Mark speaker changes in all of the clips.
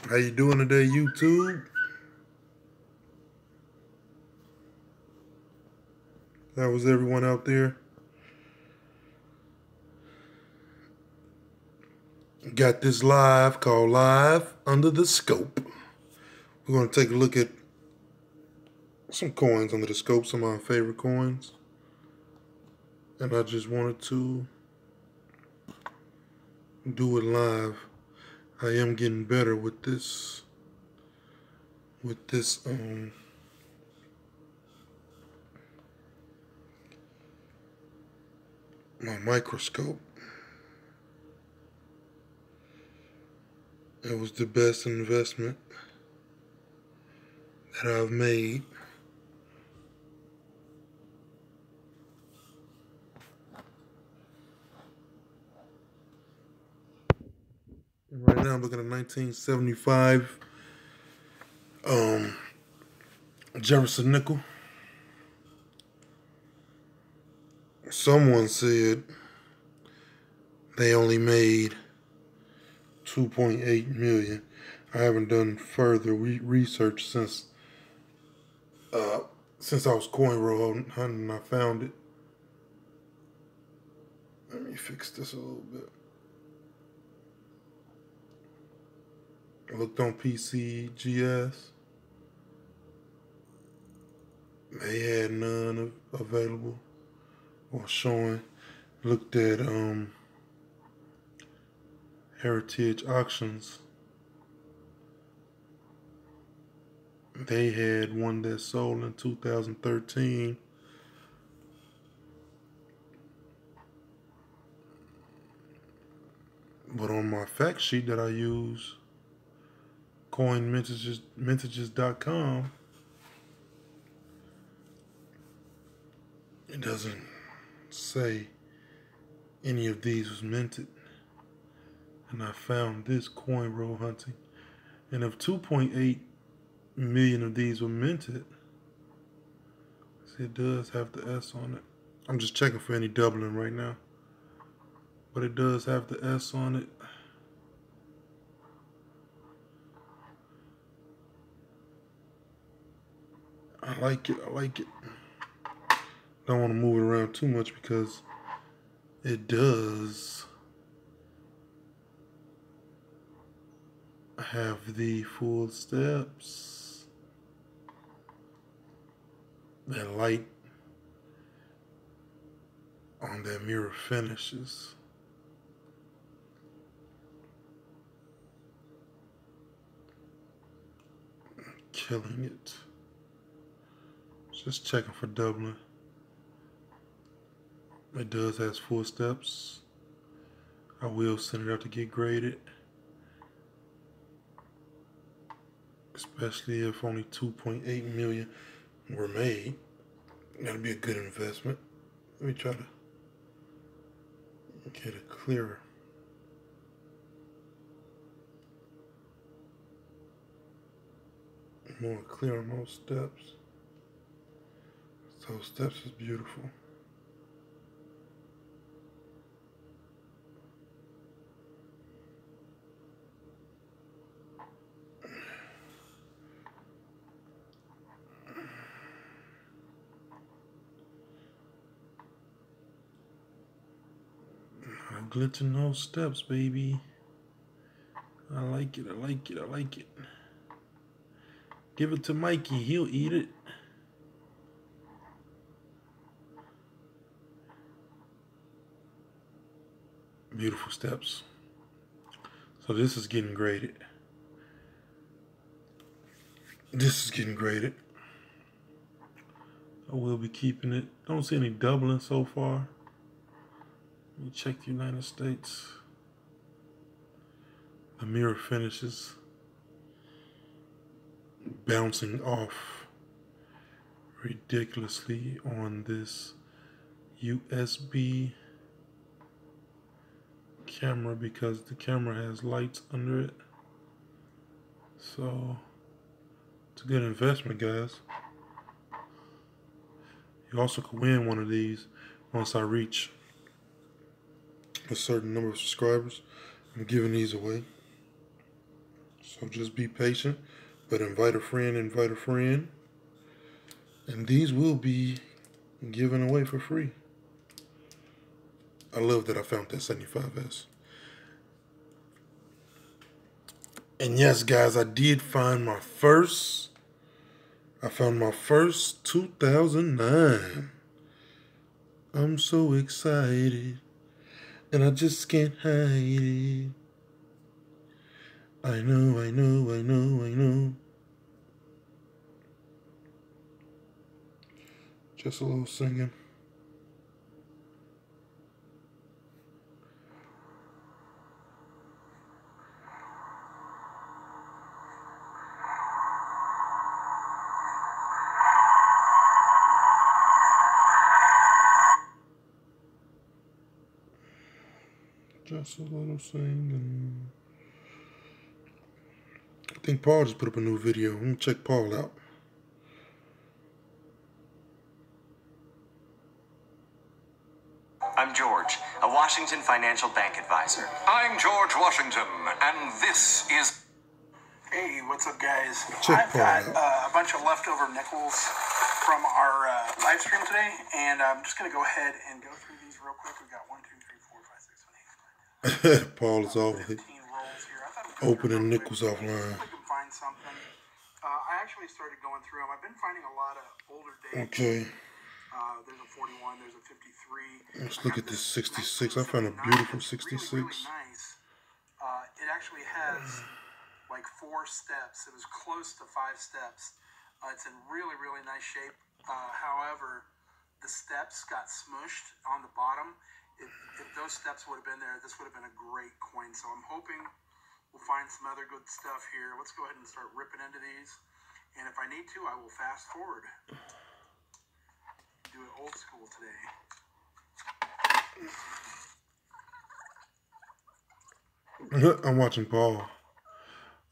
Speaker 1: How you doing today, YouTube? How was everyone out there? Got this live called Live Under the Scope. We're going to take a look at some coins under the scope, some of my favorite coins. And I just wanted to do it live. I am getting better with this my microscope. It was the best investment that I've made. And right now I'm looking at 1975 Jefferson nickel. Someone said they only made 2.8 million. I haven't done further research since I was coin roll hunting and I found it. Let me fix this a little bit. I looked on PCGS. They had none available or showing. Looked at Heritage Auctions. They had one that sold in 2013. But on my fact sheet that I use, coinmintages.com, it doesn't say any of these was minted. And I found this coin roll hunting. And if 2.8 million of these were minted, see, it does have the S on it. I'm just checking for any doubling right now. But it does have the S on it. I like it. Don't want to move it around too much because it does have the full steps. That light on that mirror finishes. Killing it. Just checking for doubling. It does have full steps. I will send it out to get graded. Especially if only 2.8 million were made. That'll be a good investment. Let me try to get it clearer. More clear on those steps. Those steps is beautiful. I'm glitching those steps, baby. I like it. Give it to Mikey, he'll eat it. Beautiful steps. So this is getting graded. I will be keeping it. Don't see any doubling so far. Let me check the United States. The mirror finishes bouncing off ridiculously on this USB camera because the camera has lights under it. So it's a good investment, guys. You also can win one of these once I reach a certain number of subscribers. I'm giving these away. So just be patient, but invite a friend, and these will be given away for free. I love that I found that 75S. And yes, guys, I did find my first. I found my first 2009. I'm so excited, and I just can't hide it. I know, I know, I know, I know. Just a little singing. Just a little singing. I think Paul just put up a new video. I'm gonna check Paul out.
Speaker 2: I'm George, a Washington financial bank advisor.
Speaker 3: I'm George Washington, and this is...
Speaker 4: Hey, what's up, guys?
Speaker 1: Check
Speaker 4: I've got
Speaker 1: Paul out.
Speaker 4: a bunch of leftover nickels from our live stream today, and I'm just going to go ahead and go through these real quick. We've got 1, 2, 3, 4, 5, 6, 7, 8, 9, 10.
Speaker 1: Paul is always
Speaker 4: 15 rolls here. I thought I'd go
Speaker 1: opening
Speaker 4: through real
Speaker 1: nickels
Speaker 4: quick.
Speaker 1: offline.
Speaker 4: See if I can find something. I actually started going through them. I've been finding a lot of older dates.
Speaker 1: Okay,
Speaker 4: There's a 41, there's a 53.
Speaker 1: let's look at this 66. I found a beautiful 66.
Speaker 4: Really, really nice. It actually has like 4 steps. It was close to 5 steps. It's in really, really nice shape. However, the steps got smushed on the bottom. If those steps would have been there, this would have been a great coin. So I'm hoping we'll find some other good stuff here. Let's go ahead and start ripping into these. And if I need to, I will fast forward. Do it old school today.
Speaker 1: I'm watching Paul.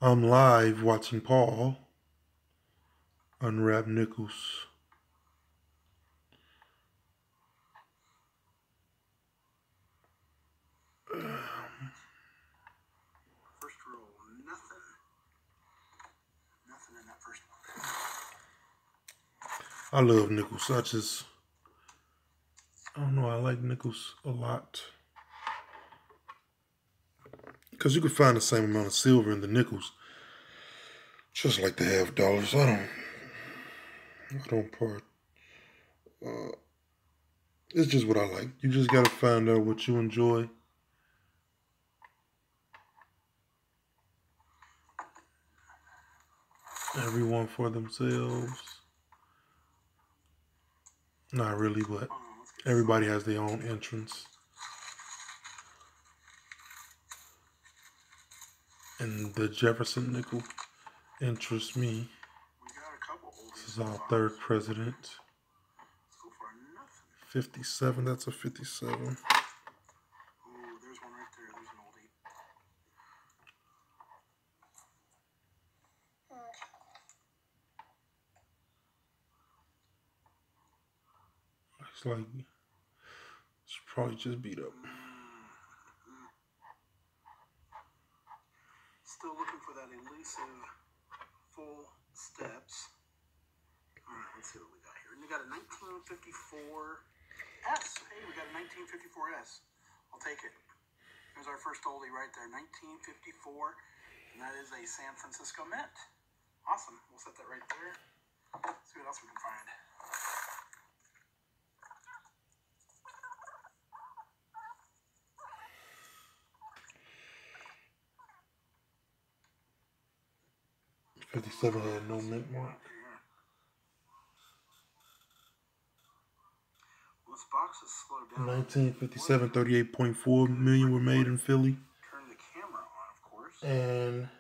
Speaker 1: I'm live watching Paul unwrap nickels.
Speaker 4: First roll, nothing. Nothing in that first one.
Speaker 1: I love nickels. I don't know, I like nickels a lot. Because you can find the same amount of silver in the nickels. Just like the half dollars. I don't part. It's just what I like. You just got to find out what you enjoy. Everyone for themselves. Not really, but everybody has their own entrance. And the Jefferson nickel interests me.
Speaker 4: We got a couple oldies.
Speaker 1: This is our third president.
Speaker 4: So far, nothing.
Speaker 1: 57, that's a 57.
Speaker 4: Ooh, there's one right there. There's an oldie.
Speaker 1: It's like, it's probably just beat up.
Speaker 4: Still looking for that elusive full steps. Alright, let's see what we got here. And we got a 1954S. Hey, we got a 1954S. I'll take it. There's our first oldie right there. 1954. And that is a San Francisco Mint. Awesome. We'll set that right there. Let's see what else we can find.
Speaker 1: '57 had no mint mark.
Speaker 4: Well, this box is slowed down.
Speaker 1: 1957, 38.4 million were made in Philly.
Speaker 4: Turn the camera on, of course.
Speaker 1: And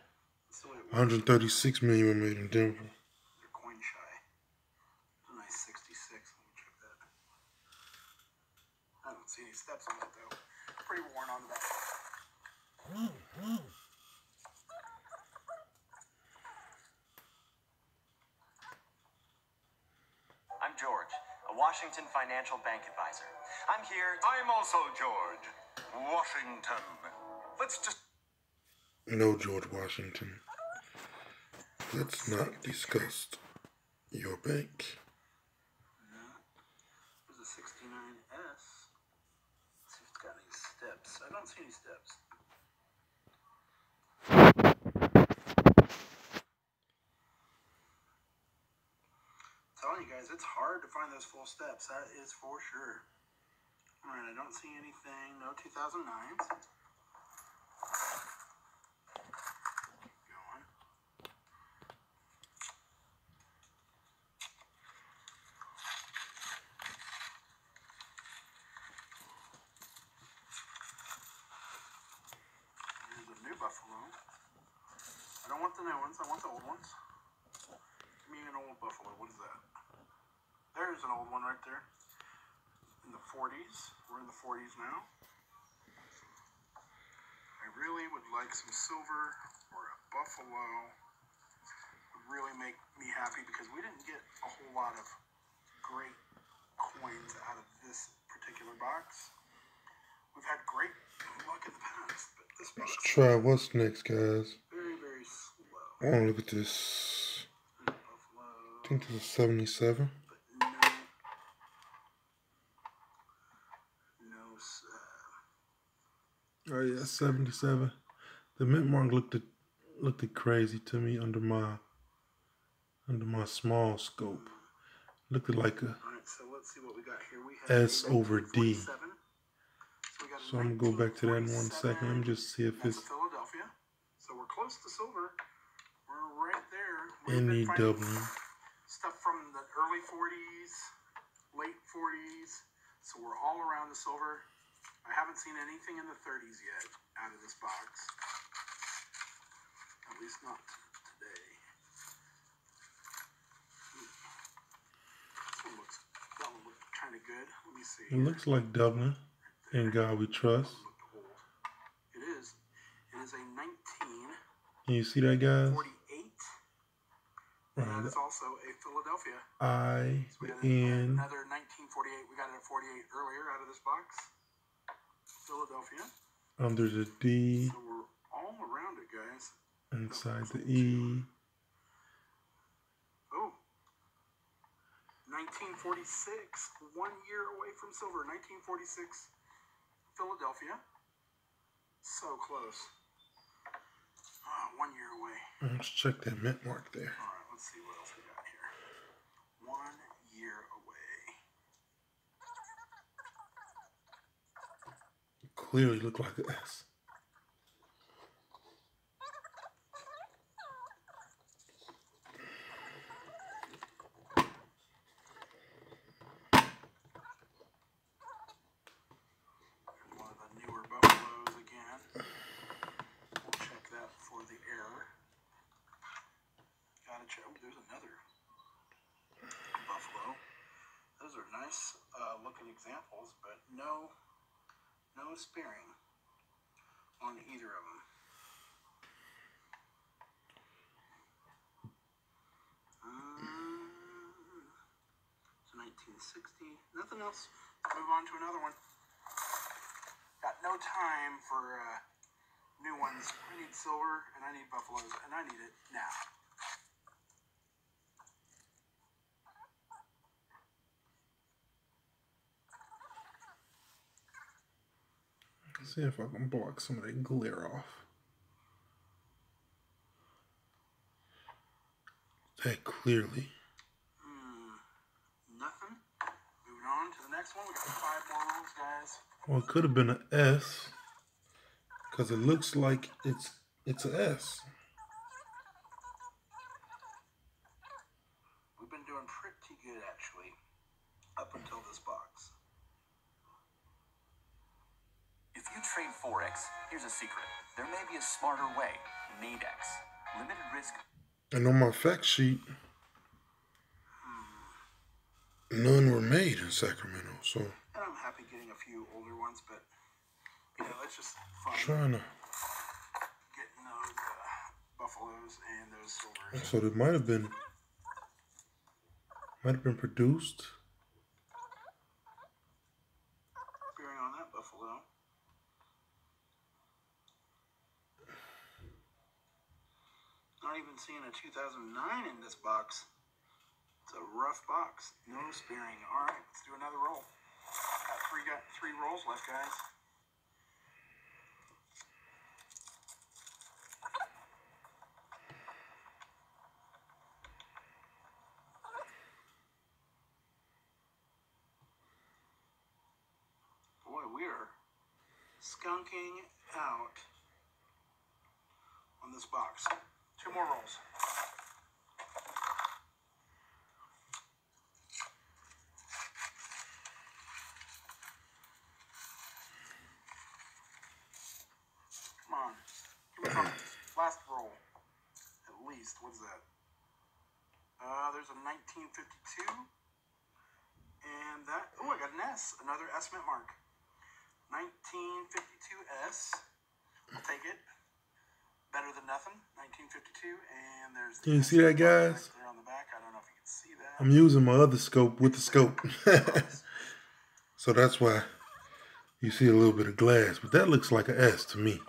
Speaker 4: Let's see what it
Speaker 1: 136 million were made in Denver.
Speaker 4: They're coin shy. A nice 66. Let me check that. I don't see any steps on it though. Pretty worn on the back.
Speaker 2: I'm George, a Washington financial bank advisor. I'm here.
Speaker 3: I'm also George Washington. Let's just...
Speaker 1: No George Washington. Let's not discuss your bank.
Speaker 4: There's a 69S. Let's see if it's got any steps. I don't see any steps. I'm telling you guys, it's hard to find those full steps. That is for sure. Alright, I don't see anything. No 2009s. Keep going. Here's a new Buffalo. I don't want the new ones. I want the old ones. Give me an old Buffalo. What is that? There's an old one right there. In the 40s. We're in the 40s now. I really would like some silver or a Buffalo. Would really make me happy because we didn't get a whole lot of great coins out of this particular box. We've had great luck in the past, but this box
Speaker 1: Let's try what's next, guys.
Speaker 4: very, very slow.
Speaker 1: I want to look at this.
Speaker 4: Buffalo.
Speaker 1: I think this is 77.
Speaker 4: But no,
Speaker 1: Oh yeah, 77. The mint mark looked crazy to me under my small scope. Looked like a
Speaker 4: all right, so let's see what we got here. We have
Speaker 1: S over D.
Speaker 4: 1947. We got a
Speaker 1: So I'm gonna go back to that in 1 second. Let me just see if
Speaker 4: That's
Speaker 1: it's
Speaker 4: Philadelphia. So we're close to silver. We're right there. We've been
Speaker 1: any
Speaker 4: finding
Speaker 1: doubling.
Speaker 4: stuff from the early 40s, late 40s. So we're all around the silver. I haven't seen anything in the 30s yet out of this box. At least not today. That one looks kind of good. Let me see.
Speaker 1: It looks like doubling. In God we trust.
Speaker 4: It is. It is a 1948.
Speaker 1: Can you see that, guys?
Speaker 4: And
Speaker 1: Right.
Speaker 4: that is also a Philadelphia.
Speaker 1: I
Speaker 4: So we got
Speaker 1: N
Speaker 4: another 1948. We got it at 48 earlier out of this box. Philadelphia.
Speaker 1: under the D
Speaker 4: So we're all around it, guys.
Speaker 1: inside the E.
Speaker 4: Oh. 1946. 1 year away from silver. 1946. Philadelphia. So close. 1 year away.
Speaker 1: Let's check that mint mark there.
Speaker 4: All right, let's see what else we got here. 1 year away.
Speaker 1: Clearly look like an S.
Speaker 4: Here's one of the newer Buffaloes again. We'll check that for the error. Gotta check. Oh, there's another Buffalo. Those are nice looking examples, but no sparing on either of them. It's 1960. Nothing else. Let's move on to another one. Got no time for new ones. I need silver and I need Buffaloes and I need it now.
Speaker 1: See if I can block some of that glare off. That clearly.
Speaker 4: Nothing. Moving on to the next one. We got 5 more rolls, guys.
Speaker 1: Well, it could have been an S, because it looks like it's an S.
Speaker 4: We've been doing pretty good, actually, up until this box.
Speaker 2: If you trade Forex, here's a secret. There may be a smarter way. Nadex. Limited risk.
Speaker 1: And on my fact sheet, none were made in Sacramento, so
Speaker 4: And I'm happy getting a few older ones, but, you know, it's just fun
Speaker 1: trying to.
Speaker 4: getting those Buffaloes and those silvers.
Speaker 1: So it might have been produced.
Speaker 4: Bearing on that Buffalo. Not even seeing a 2009 in this box. It's a rough box. No sparing. All right, let's do another roll. Got three rolls left, guys. Boy, we are skunking out on this box. Two more rolls. Come on. Give me something. Last roll. At least. What is that? There's a 1952. And that... Oh, I got an S. Another S mint mark. 1952 S. I'll take it. Better than nothing. 1952. And there's...
Speaker 1: Can you see that, guys?
Speaker 4: Right there on the back. I don't know if you can see that.
Speaker 1: I'm using my other scope with the scope. So that's why you see a little bit of glass. But that looks like an S to me.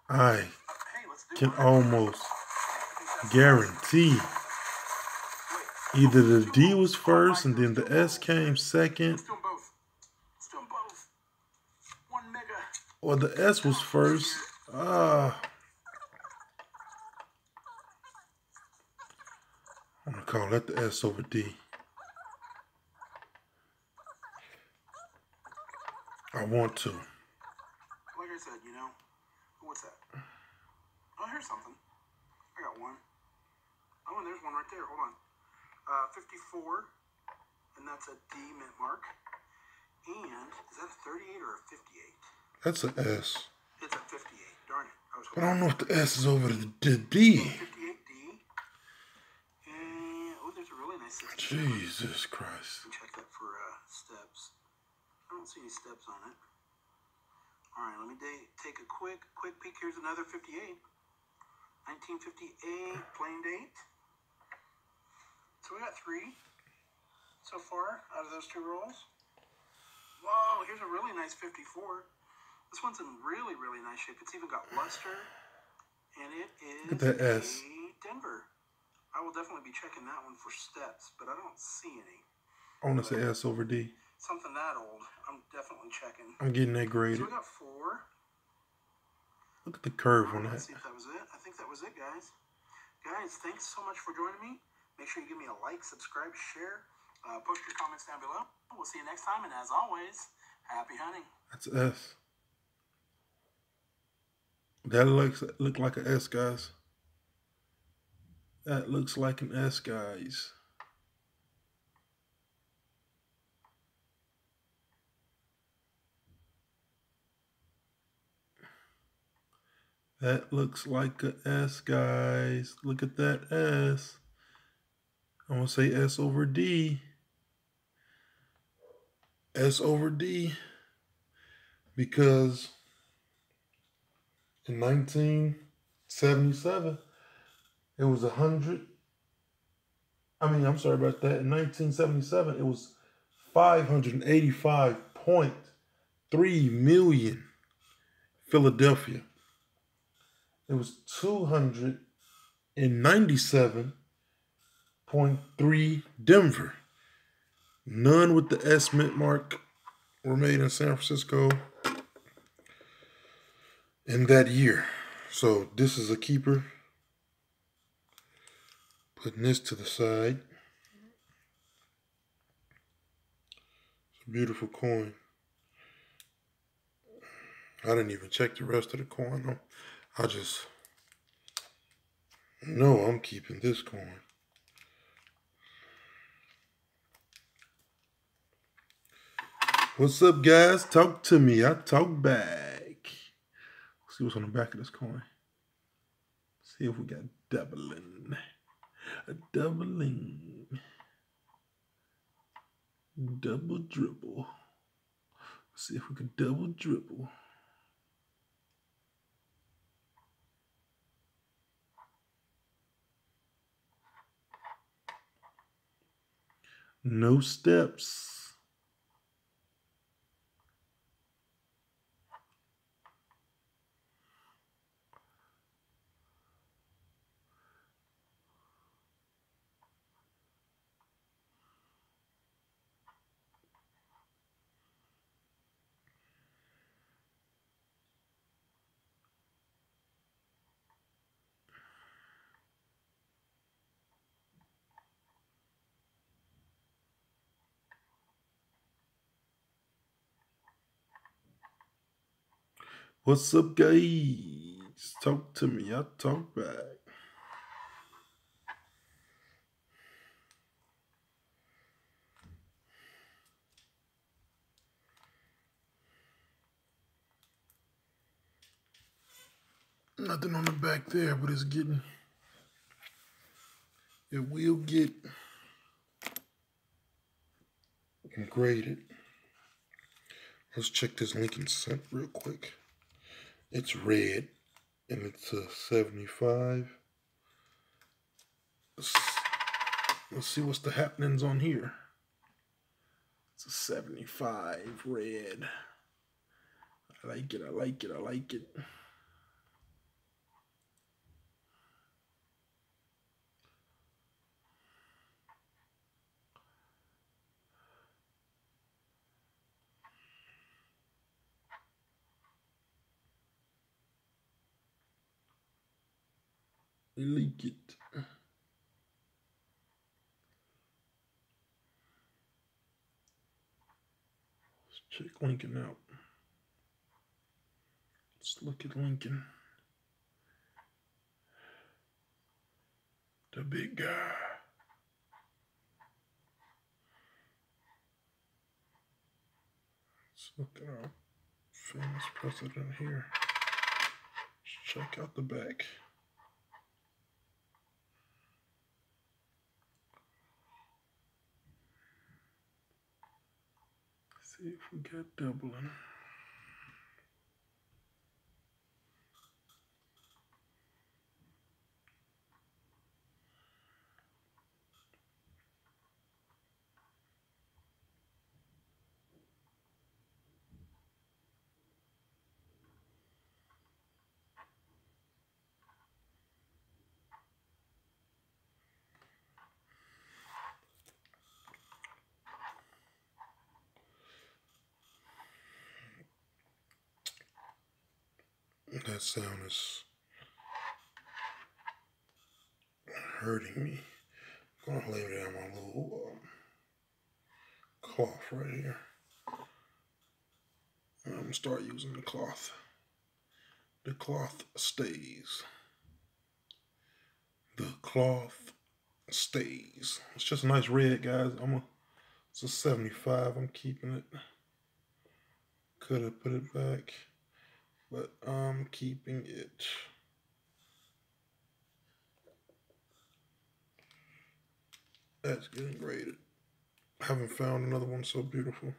Speaker 1: I can almost guarantee either the D was first and then the S came second,
Speaker 4: Let's do them both. Let's do them both. One mega.
Speaker 1: or the S was first. I'm gonna call that the S over D. I want to.
Speaker 4: Like I said, you know, what's that? Oh, here's something. I got one. Oh, and there's one right there. Hold on. 54, and that's a D mint mark. And is that a 38 or a 58?
Speaker 1: That's an S.
Speaker 4: It's a 58. Darn it.
Speaker 1: But I don't know if the S is over the D.
Speaker 4: 58D. And oh, there's a really nice 60.
Speaker 1: Jesus Christ.
Speaker 4: Check that for steps. I don't see any steps on it. All right, let me take a quick peek. Here's another 58. 1958 plain date. So we got three so far out of those two rolls. Whoa, here's a really nice 54. This one's in really, really nice shape. It's even got luster, and it is
Speaker 1: Look at that S.
Speaker 4: a Denver. I will definitely be checking that one for steps, but I don't see any.
Speaker 1: I want to say S over D.
Speaker 4: Something that old, I'm definitely checking.
Speaker 1: I'm getting that
Speaker 4: So
Speaker 1: graded.
Speaker 4: we got four.
Speaker 1: Look at the curve on
Speaker 4: Let's
Speaker 1: that.
Speaker 4: see if that was it. I think that was it, guys. Guys, thanks so much for joining me. Make sure you give me a like, subscribe, share. Post your comments down below. We'll see you next time, and as always, happy hunting.
Speaker 1: That's S. That look like an S, guys. That looks like an S, guys. That looks like a S, guys. Look at that S. I'm going to say S over D. S over D. Because in 1977, it was 100. I'm sorry about that. In 1977, it was 585.3 million Philadelphia. It was 297.3 Denver. None with the S mint mark were made in San Francisco in that year. So this is a keeper. Putting this to the side. It's a beautiful coin. I didn't even check the rest of the coin. I just know I'm keeping this coin. What's up, guys? Talk to me. I talk back. Let's see what's on the back of this coin. See if we got doubling. A doubling. Double dribble. Let's see if we can double dribble. No steps. What's up, guys? Talk to me. I'll talk back. Nothing on the back there, but it will get graded. Let's check this Lincoln scent real quick. It's red, and it's a 75. Let's see what's the happenings on here. It's a 75 red. I like it, I like it, I like it. I like it. Let's check Lincoln out. Let's look at Lincoln. The big guy. Let's look at our famous president here. Let's check out the back. See if we got doubling. That sound is hurting me. I'm gonna lay down my little cloth right here. I'm gonna start using the cloth. The cloth stays. The cloth stays. It's just a nice red, guys. It's a 75. I'm keeping it. Could have put it back, but I'm keeping it. That's getting graded. I haven't found another one so beautiful.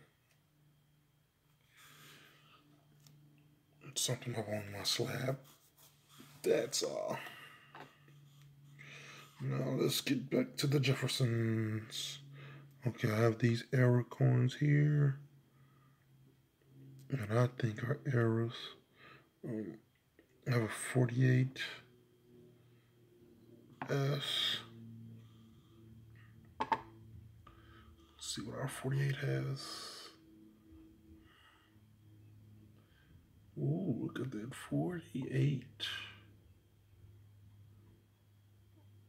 Speaker 1: It's something up on my slab. That's all. Now let's get back to the Jeffersons. Okay, I have these error coins here. And I think our errors. I have a 48 S. Let's see what our 48 has. Ooh, look at that 48.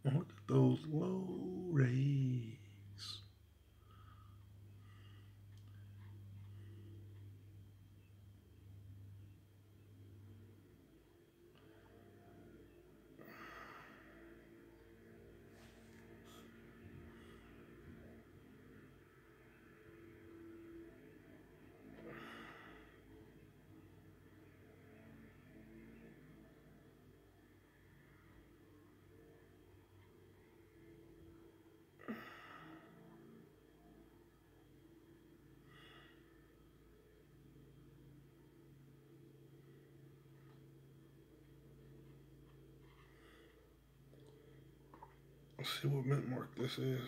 Speaker 1: Look at those low rays. Let's see what mint mark this is.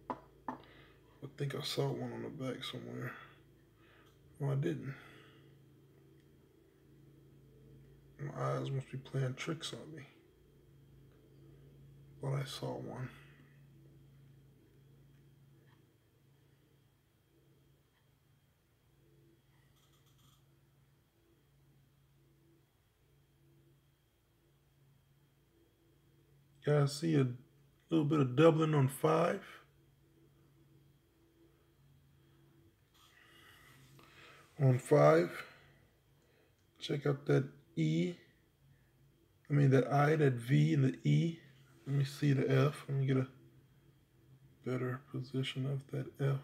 Speaker 1: I think I saw one on the back somewhere. Oh, I didn't. My eyes must be playing tricks on me. But I saw one. You guys see a little bit of doubling on 5? On 5, Check out that E. I mean that I, that V, and the E. Let me see the F. Let me get a better position of that F.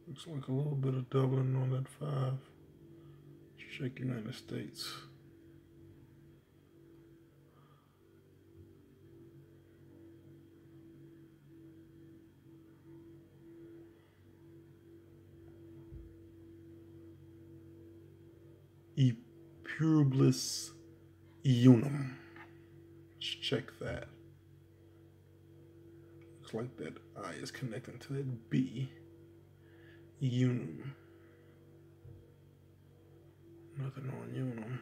Speaker 1: Looks like a little bit of doubling on that 5. Let's check United States. E pluribus unum. Let's check that. Looks like that I is connecting to that B. Unum. Nothing on unum.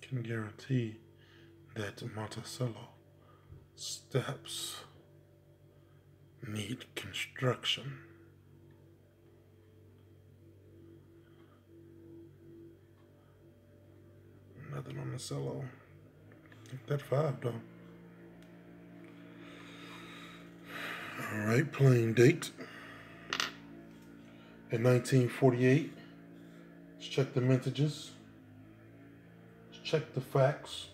Speaker 1: Can guarantee that Monticello steps need construction. Nothing on the cello. That 5 though. All right, playing date. In 1948, let's check the mintages. Let's check the facts.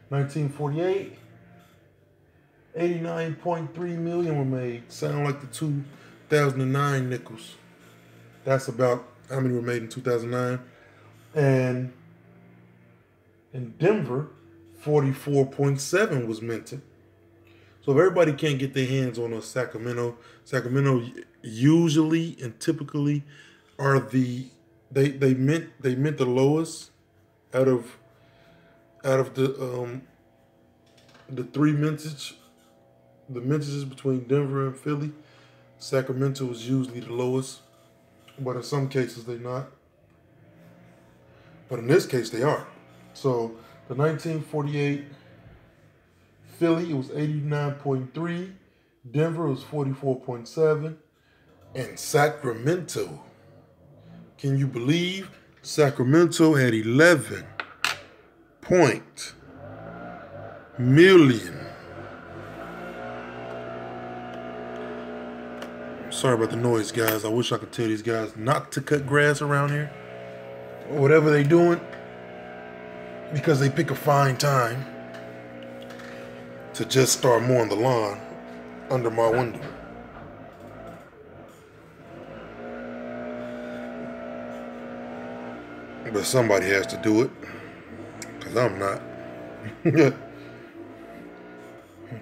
Speaker 1: 1948, 89.3 million were made. Sound like the 2009 nickels. That's about how many were made in 2009. And in Denver, 44.7 was minted. So if everybody can't get their hands on a Sacramento usually and typically are they mint the lowest out of the 3 mintages between Denver and Philly. Sacramento is usually the lowest, but in some cases they're not. But in this case they are. So the 1948 Philly, it was 89.3. Denver was 44.7. And Sacramento, can you believe? Sacramento had 11 million. Sorry about the noise, guys. I wish I could tell these guys not to cut grass around here or whatever they're doing, because they pick a fine time to just start mowing the lawn under my window. But somebody has to do it, because I'm not. Okay,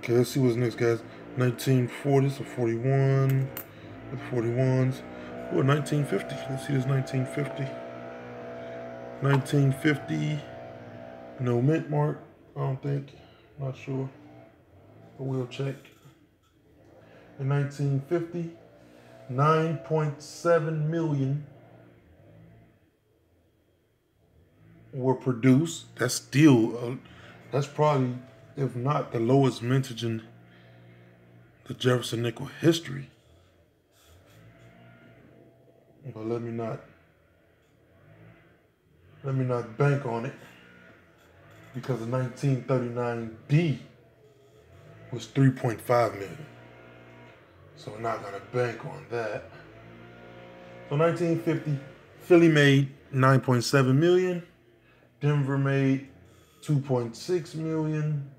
Speaker 1: let's see what's next, guys. 1940s or 41, with 41s. Oh, 1950. Let's see this 1950. 1950, no mint mark, I don't think. Not sure. But we'll check. In 1950, 9.7 million were produced. That's still, that's probably, if not the lowest mintage in the Jefferson nickel history. But let me not bank on it, because the 1939D was 3.5 million. So we're not gonna bank on that. So 1950, Philly made 9.7 million. Denver made 2.6 million.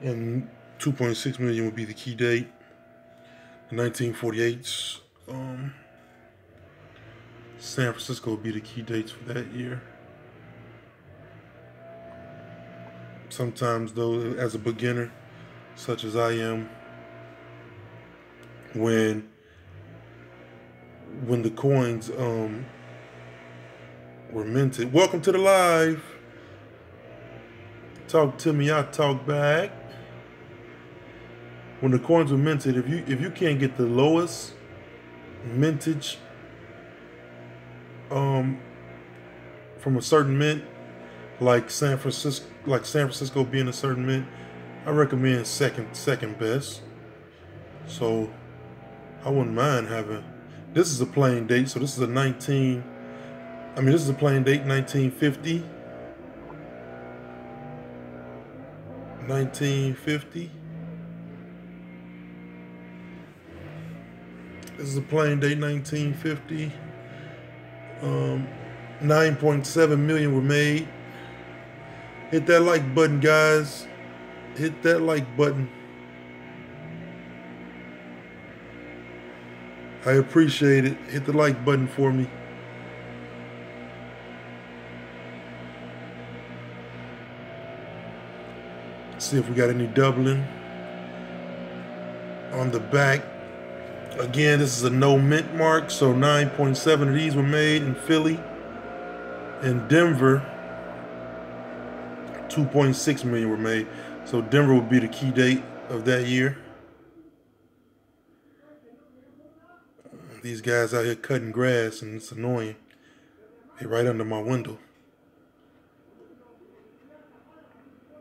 Speaker 1: And 2.6 million would be the key date. The 1948's San Francisco would be the key dates for that year. Sometimes though, as a beginner, such as I am, when the coins were minted. Welcome to the live. Talk to me, I talk back. When the coins were minted, if you can't get the lowest mintage from a certain mint, like San Francisco being a certain mint, I recommend second best. So I wouldn't mind having, this is a plain date, so this is a 19 I mean, this is a plain date, 1950. 1950. This is a plain date, 1950. 9.7 million were made. Hit that like button, guys. Hit that like button. I appreciate it. Hit the like button for me. See if we got any doubling on the back. Again, this is a no mint mark, so 9.7 of these were made in Philly. In Denver, 2.6 million were made. So Denver would be the key date of that year. These guys out here cutting grass, and it's annoying. They're right under my window.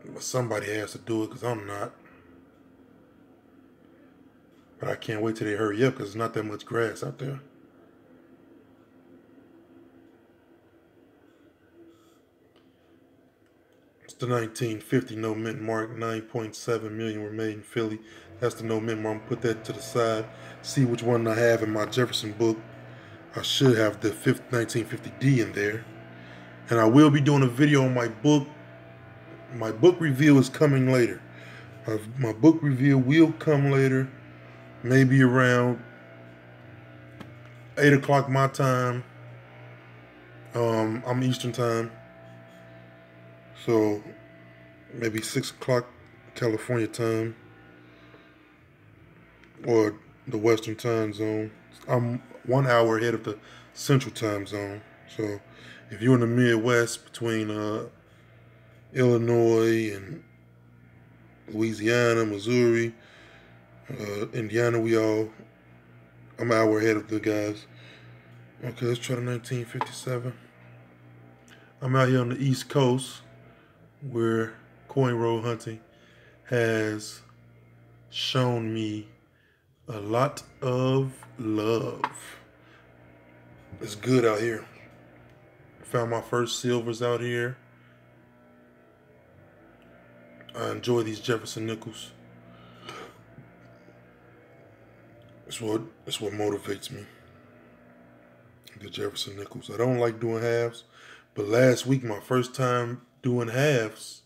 Speaker 1: But somebody has to do it because I'm not. But I can't wait till they hurry up because there's not that much grass out there. It's the 1950 no mint mark. 9.7 million were made in Philly. That's the no mint mark. I'm gonna put that to the side. See which one I have in my Jefferson book. I should have the 1950D in there. And I will be doing a video on my book. My book review is coming later. My book review will come later. Maybe around 8 o'clock my time. I'm Eastern time. So maybe 6 o'clock California time. Or the Western time zone. I'm 1 hour ahead of the Central time zone. So if you're in the Midwest between Illinois and Louisiana, Missouri, Indiana, I'm an hour ahead of the guys. Okay, let's try the 1957. I'm out here on the East Coast where coin roll hunting has shown me a lot of love. It's good out here. Found my first silvers out here. I enjoy these Jefferson nickels. It's what motivates me. The Jefferson nickels. I don't like doing halves, but last week, my first time doing halves,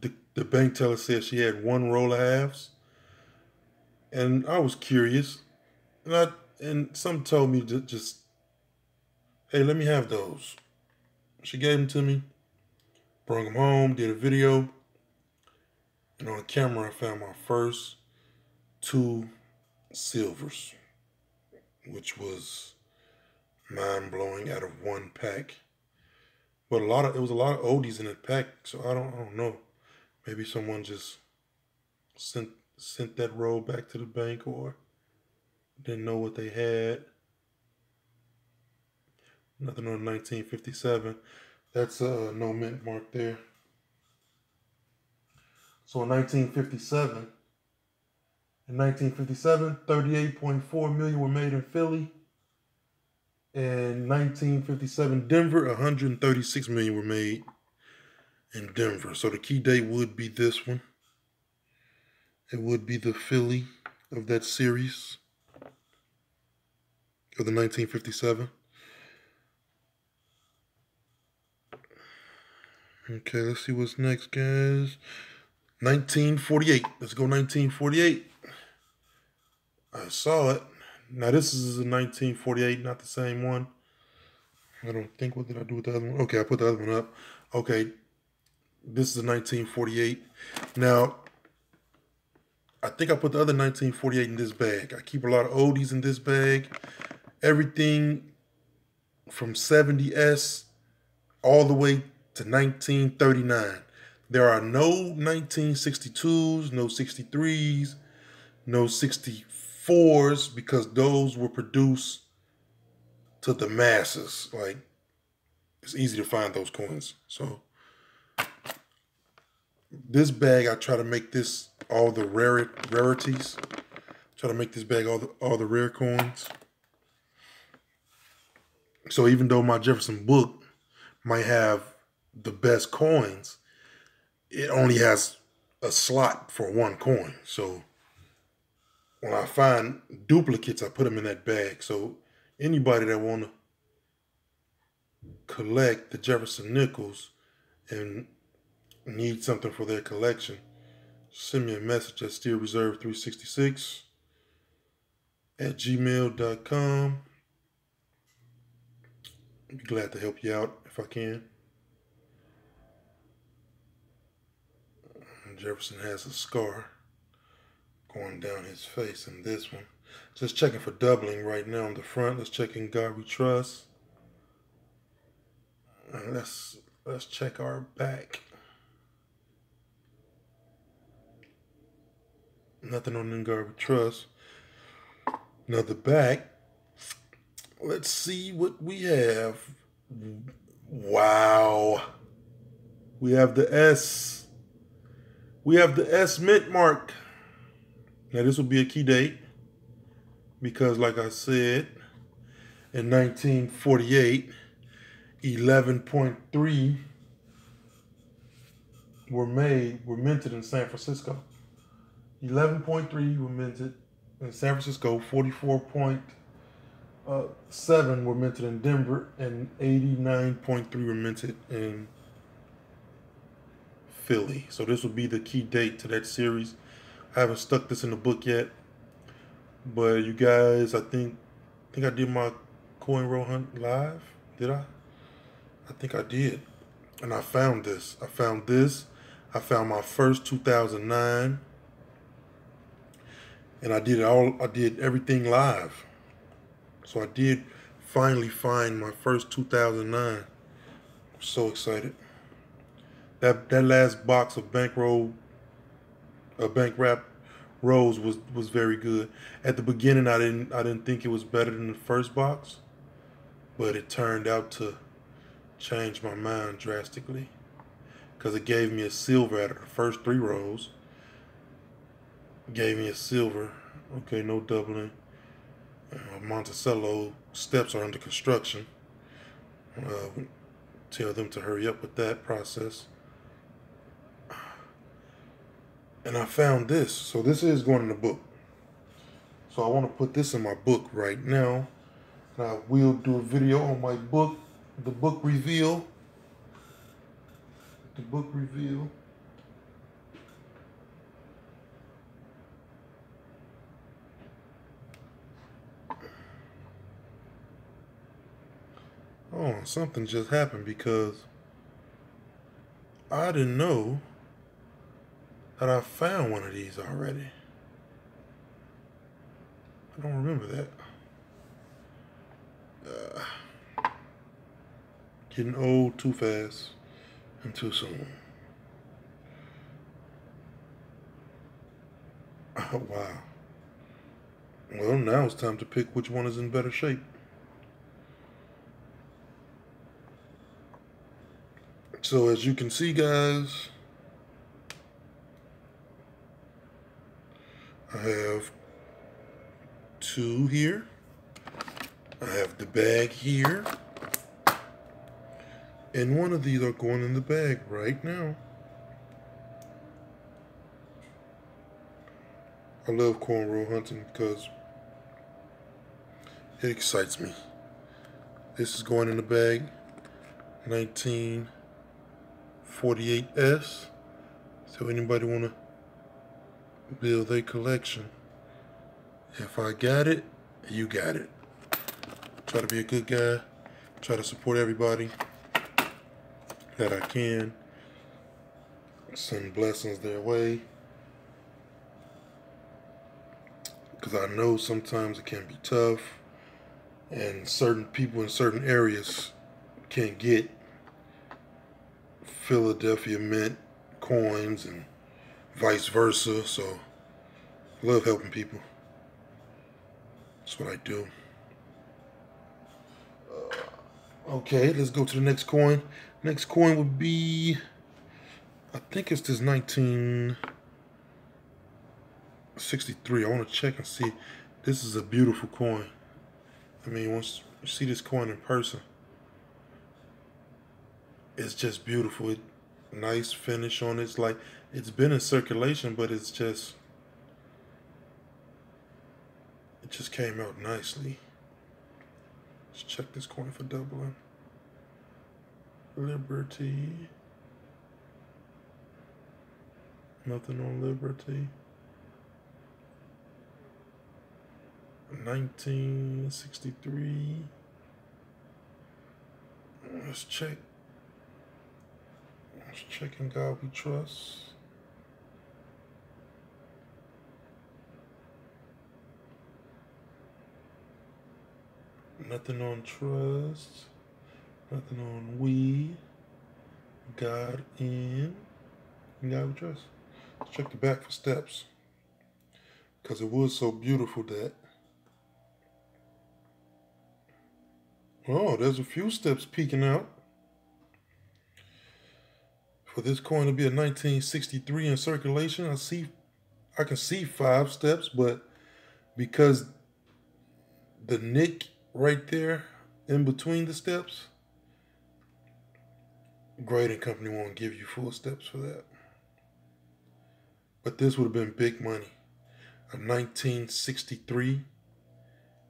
Speaker 1: the bank teller said she had 1 roll of halves, and I was curious, and some told me to just, hey, let me have those. She gave them to me, brought them home, did a video, and on camera I found my first 2 silvers, which was mind-blowing out of 1 pack. But it was a lot of oldies in that pack, so I don't know. Maybe someone just sent that roll back to the bank or didn't know what they had. Nothing on 1957. That's a no mint mark there. So in 1957, 38.4 million were made in Philly. In 1957, Denver, 136 million were made in Denver. So the key date would be this one. It would be the Philly of that series, of the 1957. Okay, let's see what's next, guys. 1948. Let's go 1948. I saw it. Now this is a 1948, not the same one. I don't think, what did I do with the other one? Okay, I put the other one up. Okay, this is a 1948. Now, I think I put the other 1948 in this bag. I keep a lot of oldies in this bag. Everything from 70S all the way to 1939. There are no 1962s, no 63s, no 64s, because those were produced to the masses. Like, it's easy to find those coins. So this bag, I try to make this all the rarities. Try to make this bag all the rare coins. So even though my Jefferson book might have the best coins, it only has a slot for one coin. So when I find duplicates, I put them in that bag. So anybody that want to collect the Jefferson nickels and need something for their collection, send me a message at steelreserve366@gmail.com. I'd be glad to help you out if I can. Jefferson has a scar going down his face in this one. Just checking for doubling right now on the front. Let's check in God We Trust. And let's check our back. Nothing on In God We Trust. Another back. Let's see what we have. Wow. We have the S. We have the S mint mark. Now this will be a key date because, like I said, in 1948, 11.3 were minted in San Francisco. 11.3 were minted in San Francisco. 44.7 were minted in Denver, and 89.3 were minted in Philly. So this will be the key date to that series. I haven't stuck this in the book yet, but you guys, I think I did my coin roll hunt live. Did I? I think I did. And I found this. I found my first 2009. And I did everything live. So I did finally find my first 2009. I'm so excited. That last box of bank wrap rolls was very good. At the beginning, I didn't think it was better than the first box, but it turned out to change my mind drastically because it gave me a silver out of the first 3 rolls. Gave me a silver. Okay, no doubling. Monticello steps are under construction. Tell them to hurry up with that process. And I found this. So this is going in the book. So I want to put this in my book right now. And I will do a video on my book, the book reveal. The book reveal. Oh, something just happened because I didn't know that I found one of these already. I don't remember that. Getting old too fast and too soon. Oh, wow. Well, now it's time to pick which one is in better shape. So as you can see, guys, I have 2 here. I have the bag here. And one of these are going in the bag right now. I love coin roll hunting because it excites me. This is going in the bag. 1948S. So anybody want to build a collection? If I got it, you got it. Try to be a good guy. Try to support everybody that I can. Send blessings their way. Because I know sometimes it can be tough. And certain people in certain areas can't get Philadelphia Mint coins and vice versa. So I love helping people. That's what I do. Okay, let's go to the next coin. Next coin would be, I think it's this 1963. I want to check and see. This is a beautiful coin. I mean, once You see this coin in person. It's just beautiful. Nice finish on it. It's like it's been in circulation, but it just came out nicely. Let's check this coin for doubling. Liberty. Nothing on Liberty. 1963. Let's check. Let's check In God We Trust. Nothing on Trust. Nothing on We. God In God We Trust. Let's check the back for steps. Because it was so beautiful that. Oh, there's a few steps peeking out. For this coin to be a 1963 in circulation, I can see 5 steps, but because the nick right there in between the steps, grading company won't give you full steps for that. But this would have been big money. A 1963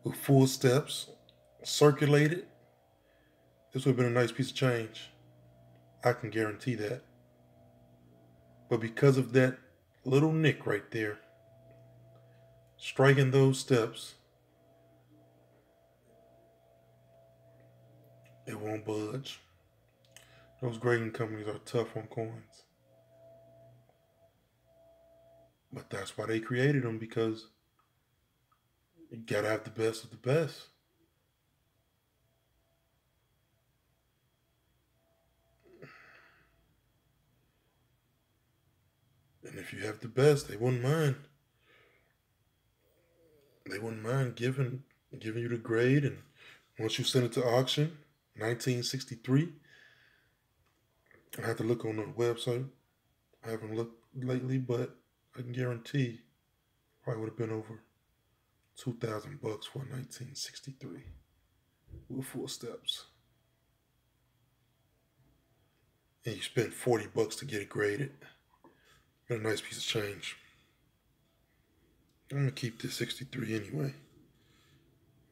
Speaker 1: with full steps, circulated. This would have been a nice piece of change. I can guarantee that. But because of that little nick right there, striking those steps, it won't budge. Those grading companies are tough on coins. But that's why they created them, because you gotta have the best of the best. And if you have the best, they wouldn't mind. They wouldn't mind giving you the grade, and once you send it to auction, 1963. I have to look on the website. I haven't looked lately, but I can guarantee probably would have been over $2,000 for 1963 with 4 steps. And you spend $40 to get it graded. Got a nice piece of change. I'm gonna keep this 63 anyway.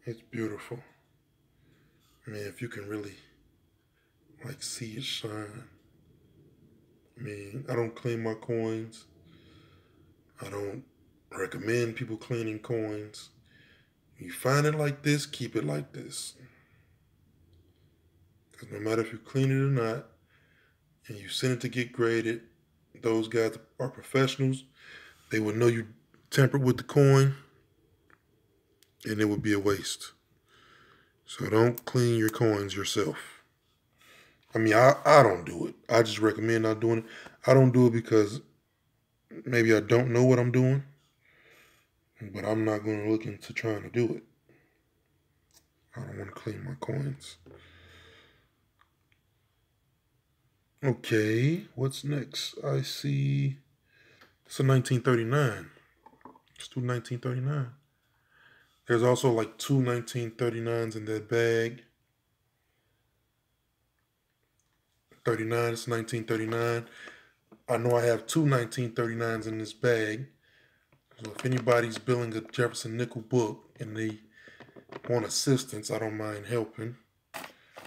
Speaker 1: It's beautiful. I mean, if you can really like see it shine. I mean, I don't clean my coins. I don't recommend people cleaning coins. You find it like this, keep it like this. Because no matter if you clean it or not, and you send it to get graded, those guys are professionals. They would know you tampered with the coin, and it would be a waste. So don't clean your coins yourself. I mean, I don't do it. I just recommend not doing it. I don't do it because maybe I don't know what I'm doing, but I'm not going to look into trying to do it. I don't want to clean my coins. Okay, what's next? I see it's a 1939. Let's do 1939. There's also like 2 1939s in that bag. 39, it's 1939. I know I have 2 1939s in this bag. So if anybody's building a Jefferson Nickel book and they want assistance, I don't mind helping.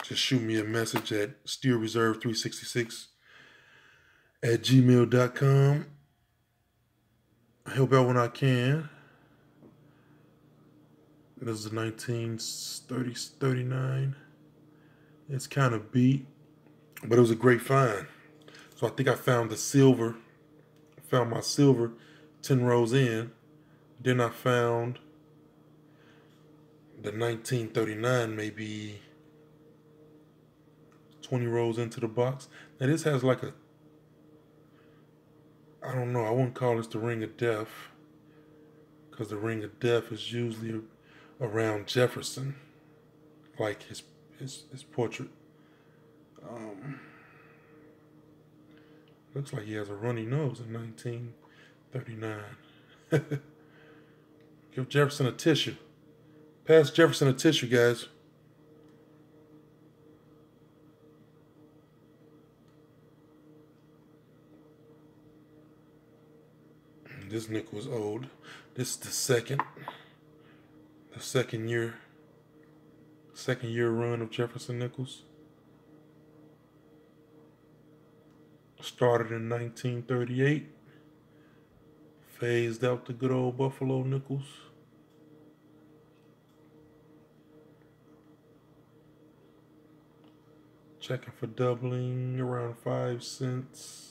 Speaker 1: Just shoot me a message at steelreserve366@gmail.com. I help out when I can. This is a 1939. It's kind of beat, but it was a great find. So I think I found the silver. I found my silver 10 rows in. Then I found the 1939 maybe 20 rows into the box. Now this has like a, I don't know, I wouldn't call this the ring of death, because the ring of death is usually around Jefferson, like his portrait. Looks like he has a runny nose in 1939. Give Jefferson a tissue. Pass Jefferson a tissue, guys. This nickel is old. This is the second year run of Jefferson nickels. Started in 1938. Phased out the good old Buffalo nickels. Checking for doubling around 5 cents.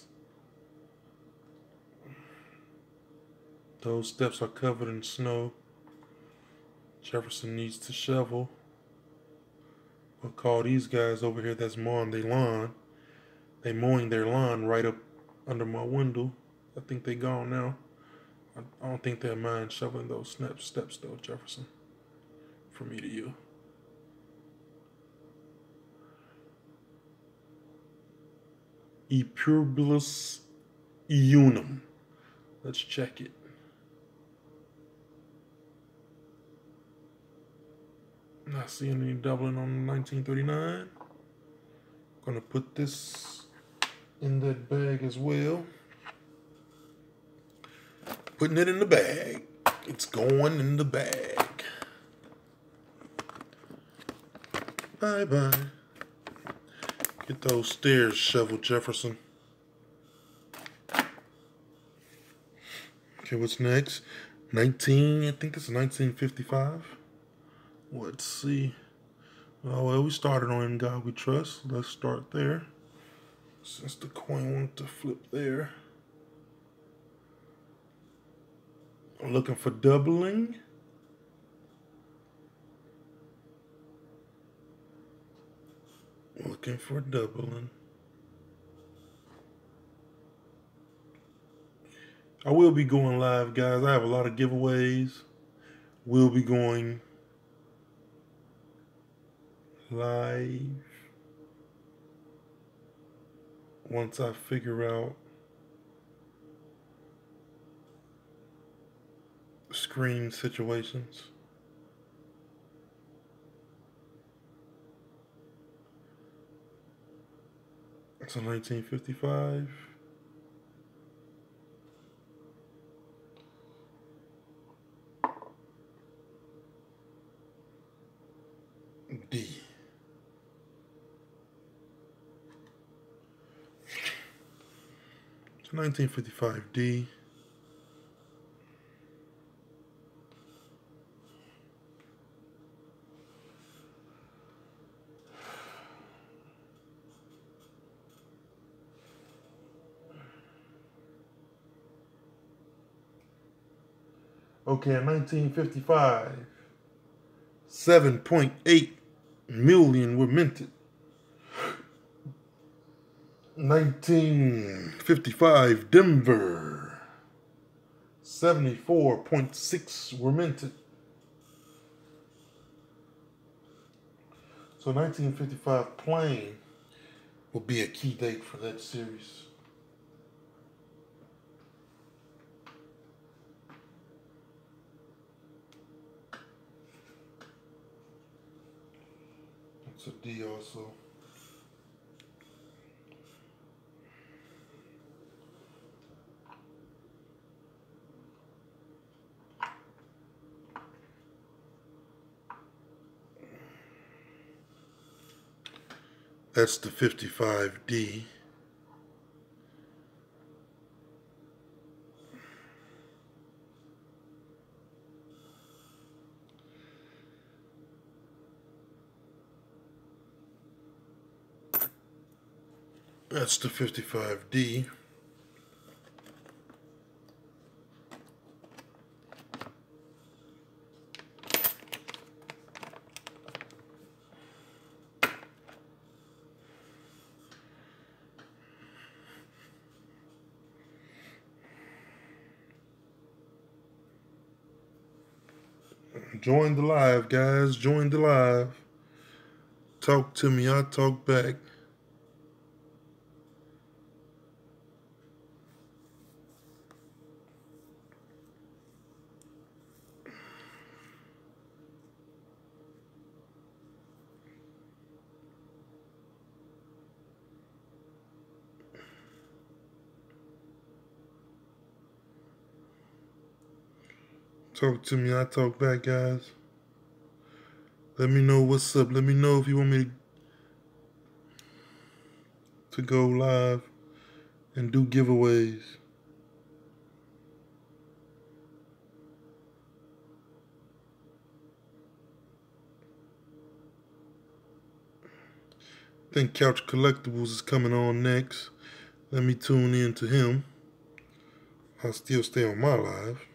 Speaker 1: Those steps are covered in snow. Jefferson needs to shovel. We'll call these guys over here that's mowing their lawn. They mowing their lawn right up under my window. I think they gone now. I don't think they'll mind shoveling those steps though, Jefferson. From me to you. Epurbulus eunum. Let's check it. Not seeing any doubling on 1939. Gonna put this in that bag as well. Putting it in the bag. It's going in the bag. Bye-bye. Get those stairs shoveled, Jefferson. Okay, what's next? I think it's 1955. Let's see. Oh, well, we started on In God We Trust. Let's start there. Since the coin wanted to flip there. I'm looking for doubling. Looking for doubling. I will be going live, guys. I have a lot of giveaways. We'll be going live once I figure out screen situations. It's a 1955. D. It's a 1955 D. Okay, in 1955, 7.8 million were minted. 1955, Denver, 74.6 were minted. So 1955 plane will be a key date for that series. It's a D also. That's the 55D. That's the 55D. Join the live, guys. Join the live. Talk to me. I'll talk back. Talk to me, I talk back, guys. Let me know what's up. Let me know if you want me to go live and do giveaways. I think Couch Collectibles is coming on next. Let me tune in to him. I'll still stay on my live.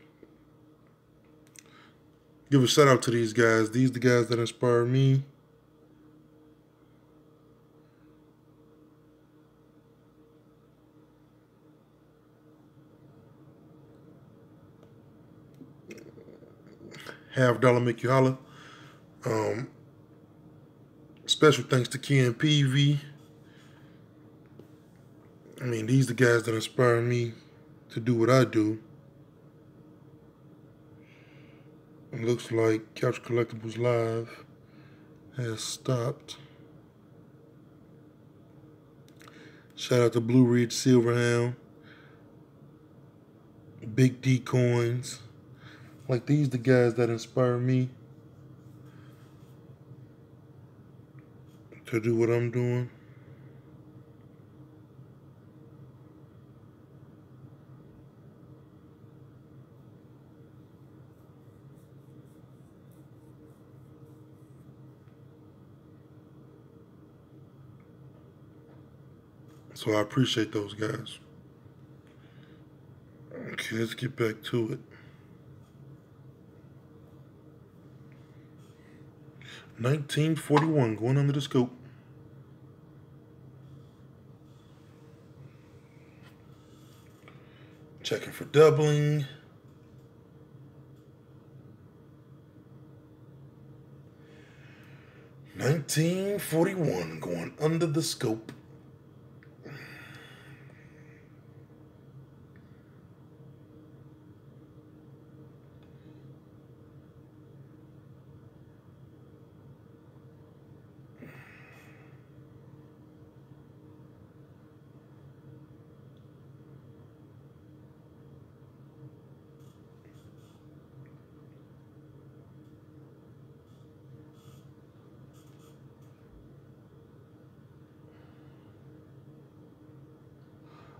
Speaker 1: Give a shout out to these guys. These are the guys that inspire me. $50 make you holler. Special thanks to Ken PV. I mean, these are the guys that inspire me to do what I do. It looks like Couch Collectibles Live has stopped. Shout out to Blue Ridge Silverhound, Big D Coins. Like, these the guys that inspire me to do what I'm doing. So I appreciate those guys. Okay, let's get back to it. 1941 going under the scope. Checking for doubling. $19.41 going under the scope.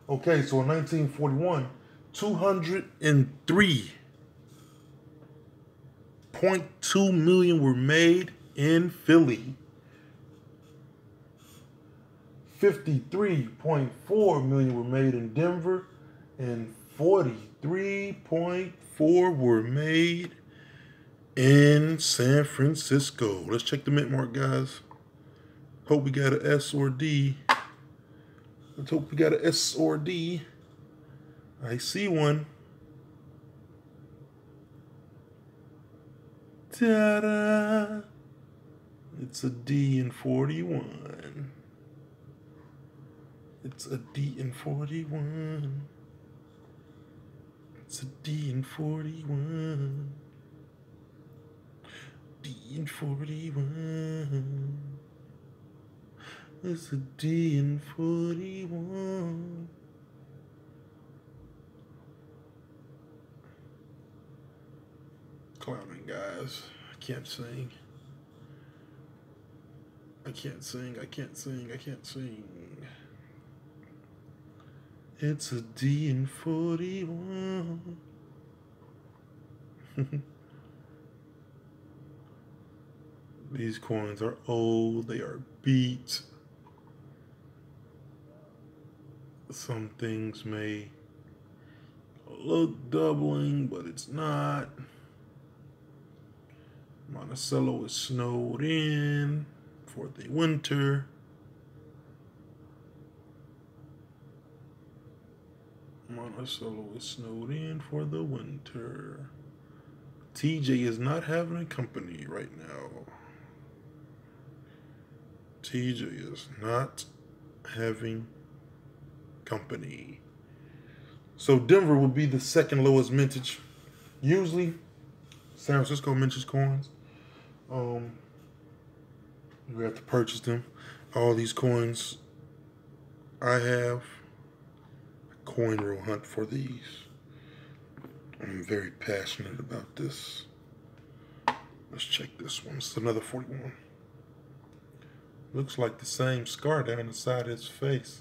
Speaker 1: Okay, so in 1941, 203.2 million were made in Philly. 53.4 million were made in Denver, and 43.4 were made in San Francisco. Let's check the mint mark, guys. Hope we got an S or D. Let's hope we got an S or D. I see one. Ta-da! It's a D in 41. It's a D in 41. It's a D in 41. D in 41. It's a D in 41. Clowning, guys. I can't sing. I can't sing. I can't sing. I can't sing. It's a D in 41. These coins are old. They are beat. Some things may look doubling, but it's not. Monticello is snowed in for the winter. Monticello is snowed in for the winter. TJ is not having a company right now. TJ is not having company. So Denver would be the second lowest mintage. Usually, San Francisco mintage coins. We have to purchase them. All these coins I have. A coin roll hunt for these. I'm very passionate about this. Let's check this one. It's another 41. Looks like the same scar down the side of his face.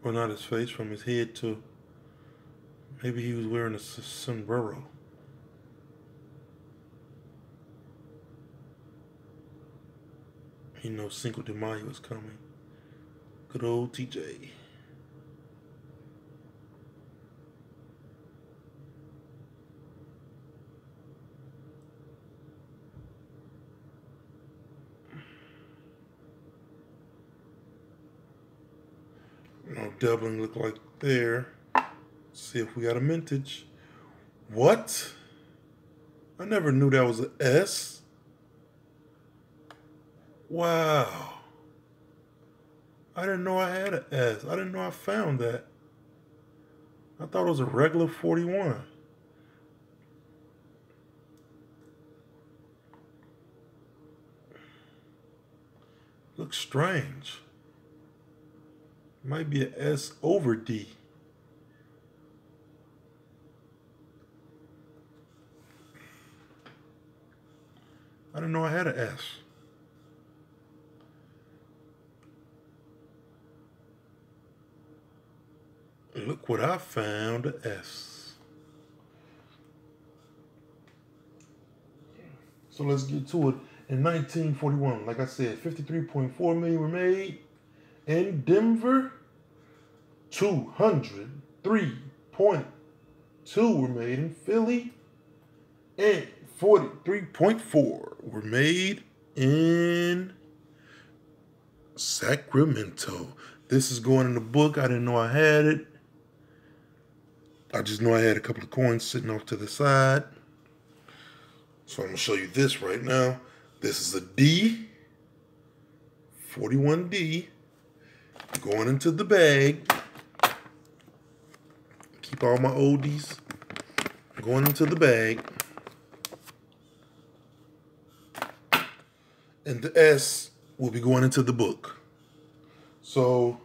Speaker 1: Well, not his face, from his head to... Maybe he was wearing a sombrero. He knows Cinco de Mayo is coming. Good old TJ. No doubling look like there. See if we got a mintage. What? I never knew that was an S. Wow. I didn't know I had an S. I didn't know I found that. I thought it was a regular 41. Looks strange. Might be an S over D. I didn't know I had an S. Look what I found, an S. So let's get to it. In 1941, like I said, 53.4 million were made. In Denver, 203.2 were made in Philly, and 43.4 were made in Sacramento. This is going in the book. I didn't know I had it. I just know I had a couple of coins sitting off to the side. So I'm going to show you this right now. This is a D, 41D, going into the bag. Keep all my oldies going into the bag. And the S will be going into the book. So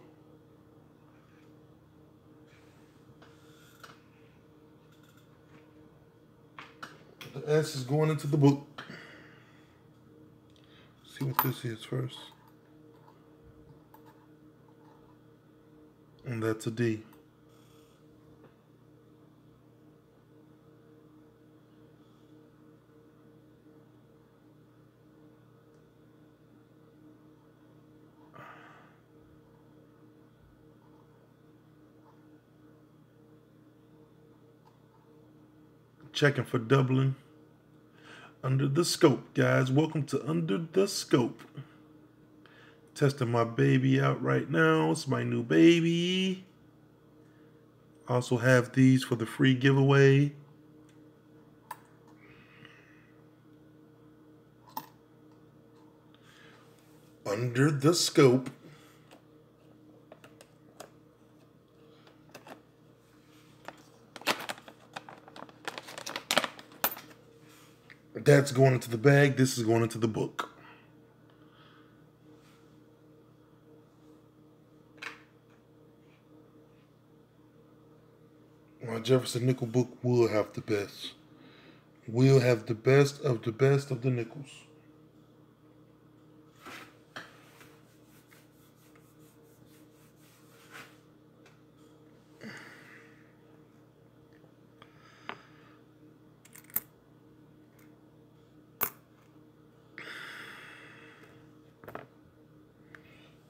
Speaker 1: the S is going into the book. See what this is first. And that's a D. Checking for doubling. Under the Scope, guys. Welcome to Under the Scope. Testing my baby out right now. It's my new baby. Also have these for the free giveaway. Under the Scope. That's going into the bag. This is going into the book. My Jefferson Nickel book will have the best. Will have the best of the best of the nickels.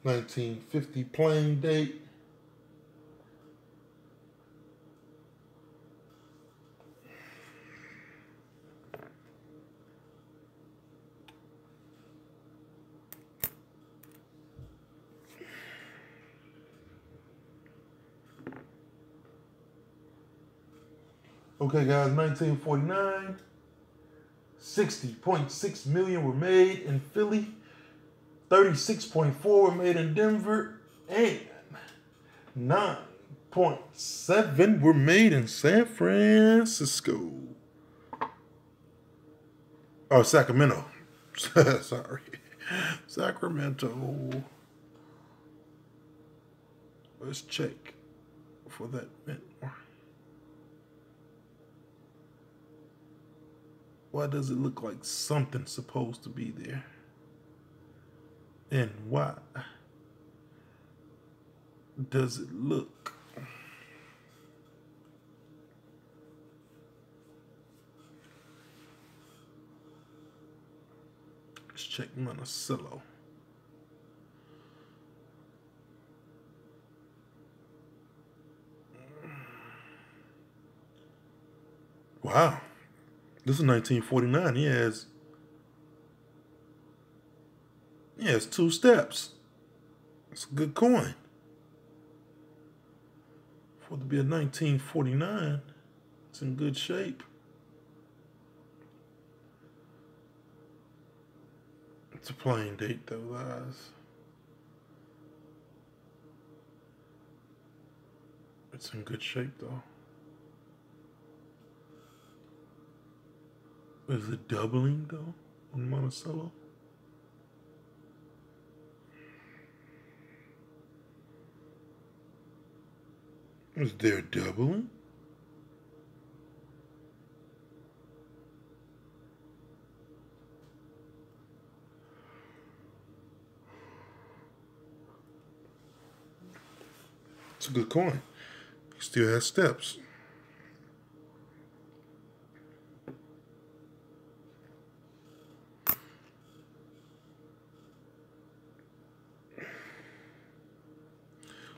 Speaker 1: $19.50 plain date. Okay, guys, 1949. 60.6 million were made in Philly. 36.4 were made in Denver, and 9.7 were made in San Francisco. Oh, Sacramento. Sorry. Sacramento. Let's check for that mint. Why does it look like something's supposed to be there? And why does it look let's check Monticello. Wow. This is 1949. He has 2 steps. It's a good coin. For it to be a 1949, it's in good shape. It's a plain date though, guys. It's in good shape though. Is it doubling though on Monticello? Is there doubling? It's a good coin. He still has steps.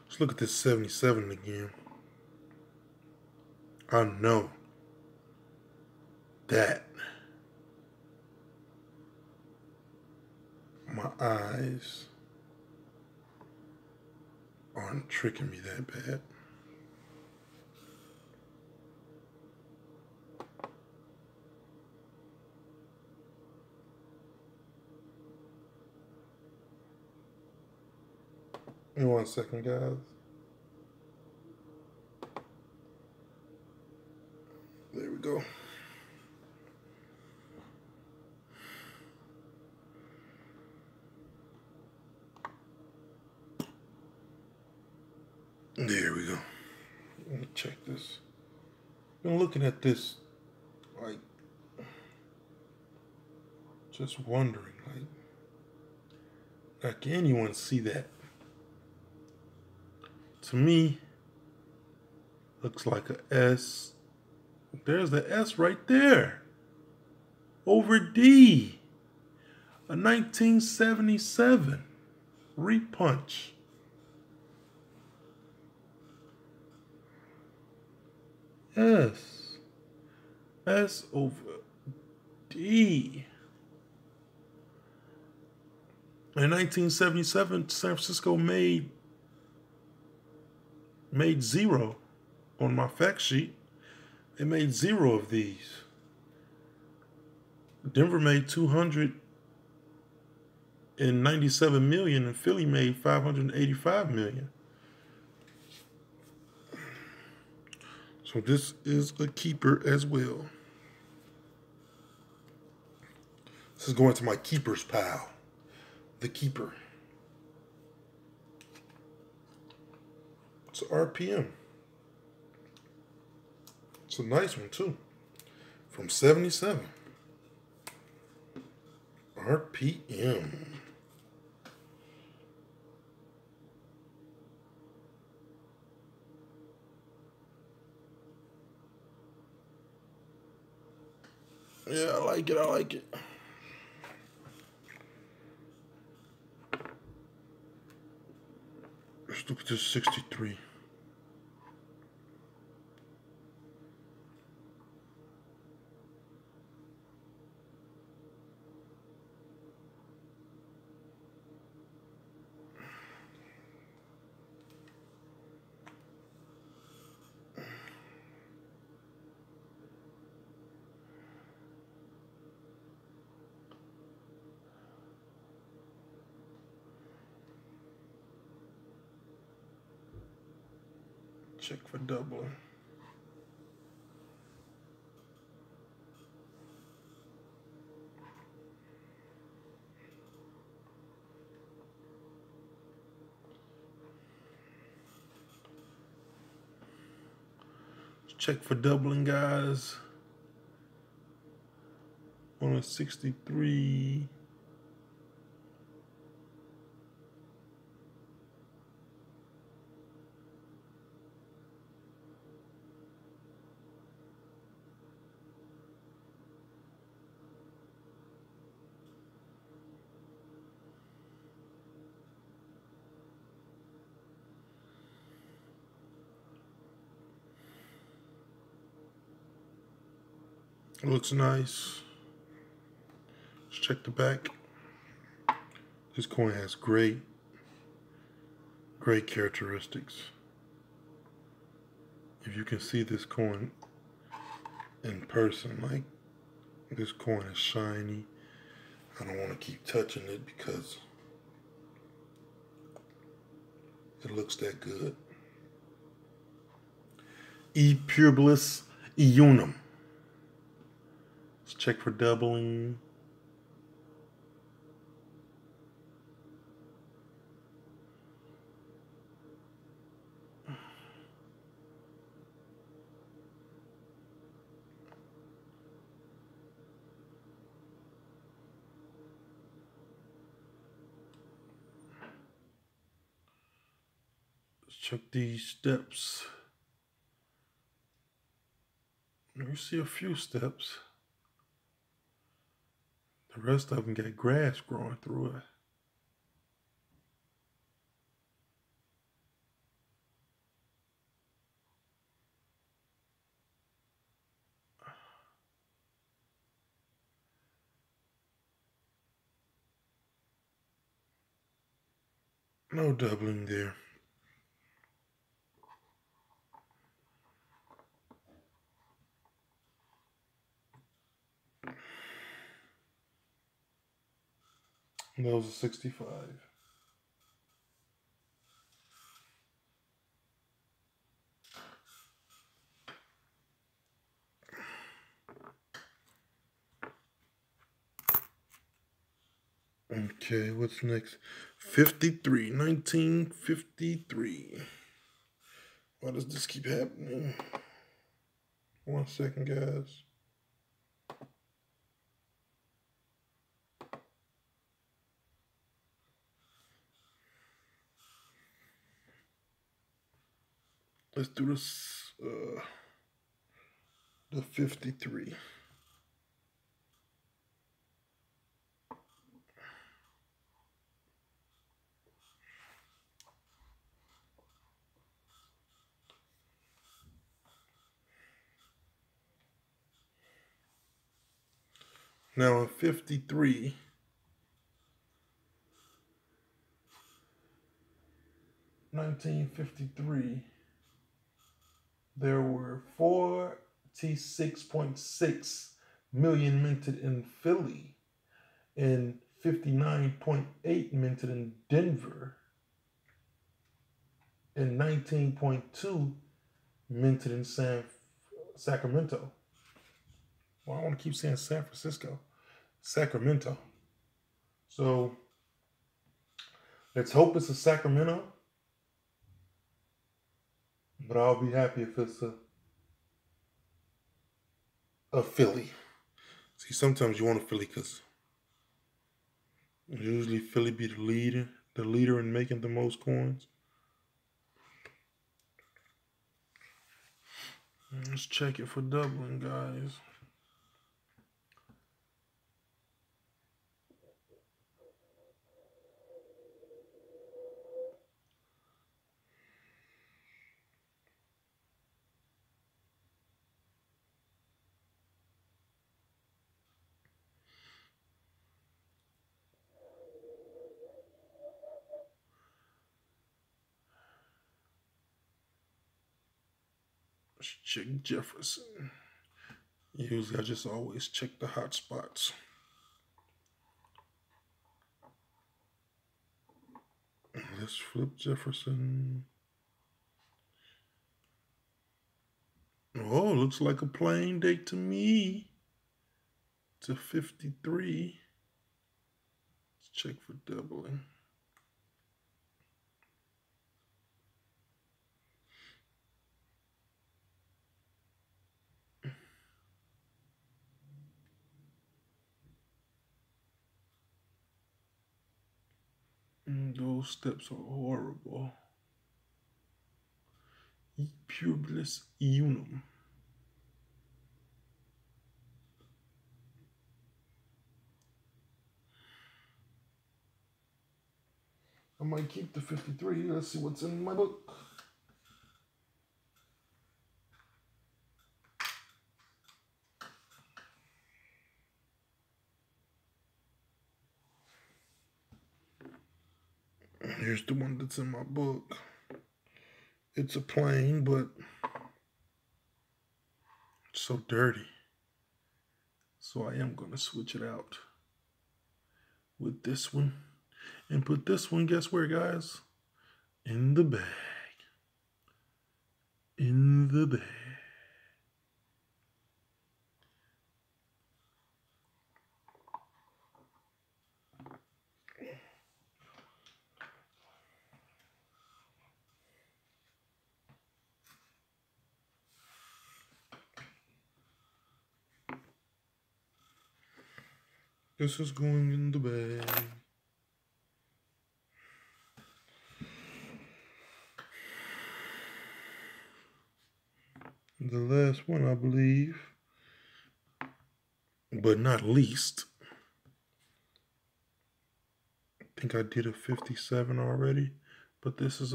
Speaker 1: Let's look at this 77 again. I know that my eyes aren't tricking me that bad. Give me 1 second, guys. There we go. There we go. Let me check this. Been looking at this, like, just wondering, like, can anyone see that? To me, looks like a S. There's the S right there. Over D. A 1977 repunch. S. S over D. In 1977, San Francisco made 0 on my fact sheet. They made 0 of these. Denver made 297 million and Philly made 585 million. So this is a keeper as well. This is going to my keepers pile. The keeper. It's an RPM. It's a nice one too. From 77. RPM. Yeah, I like it. I like it. Let's look at this 63. Check for doubling. check for doubling, guys. On a 63. It looks nice. Let's check the back. This coin has great characteristics. If you can see this coin in person, like, this coin is shiny. I don't want to keep touching it because it looks that good. E Puriblis Eunum. Let's check for doubling. Let's check these steps. We see a few steps. The rest of them got grass growing through it. No doubling there. That was a 65. Okay, what's next? 53, 1953. Why does this keep happening? 1 second, guys. Let's do this, the 53. Now in 53, there were 46.6 million minted in Philly and 59.8 minted in Denver and 19.2 minted in Sacramento. Well, I want to keep saying San Francisco. Sacramento. So let's hope it's a Sacramento. But I'll be happy if it's a Philly. See, sometimes you want a Philly because usually Philly be the leader in making the most coins. Let's check it for doubling, guys. Let's check Jefferson. Usually I just always check the hot spots. Let's flip Jefferson. Oh, looks like a plain date to me. To 53. Let's check for doubling. Those steps are horrible. E pupillus unum. I might keep the 53. Let's see what's in my book. Here's the one that's in my book. It's a plane, but it's so dirty. So I am going to switch it out with this one. And put this one, guess where, guys? In the bag. In the bag. This is going in the bag. The last one, I believe, but not least. I think I did a 57 already, but this is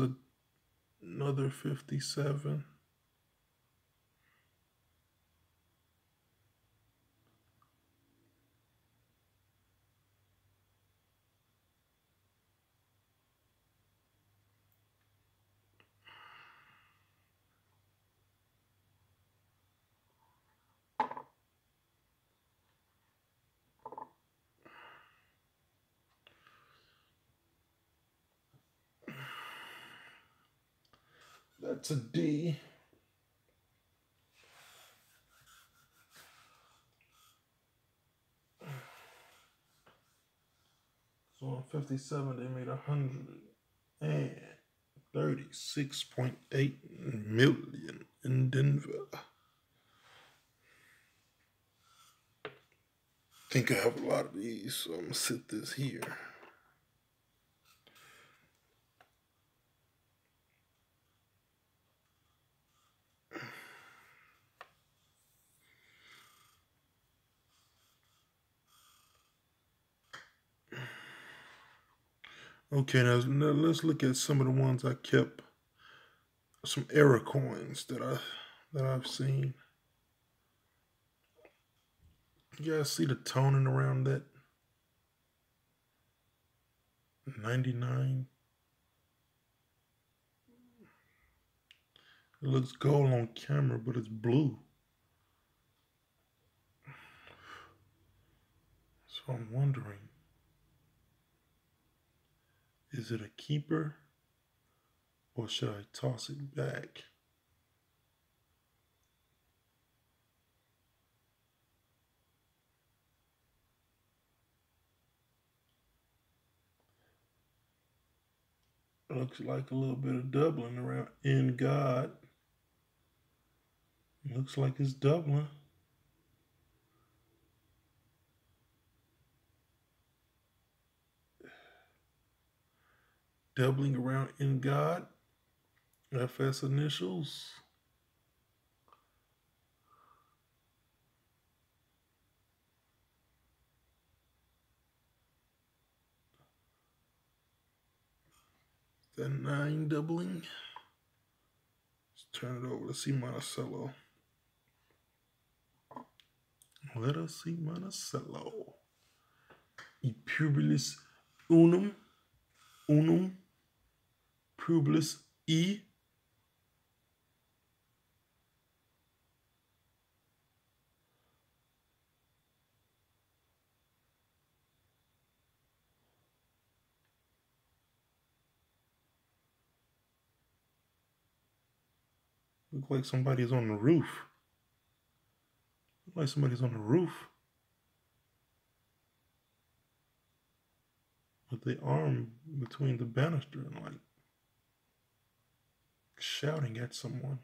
Speaker 1: another 57. That's a D. So on 57, they made 136.8 million in Denver. I think I have a lot of these, so I'm going to sit this here. Okay, now let's look at some of the ones I kept. Some error coins that I've seen. You guys see the toning around that? 99. It looks gold on camera, but it's blue. So I'm wondering, is it a keeper or should I toss it back? Looks like a little bit of doubling around in God. Looks like it's doubling. Doubling around in God. FS initials. Is that 9 doubling? Let's turn it over. Let's see Monticello. Let us see Monticello. E pupillus unum. Unum. Pupillus E. Look like somebody's on the roof. Look like somebody's on the roof. With the arm between the banister and like shouting at someone.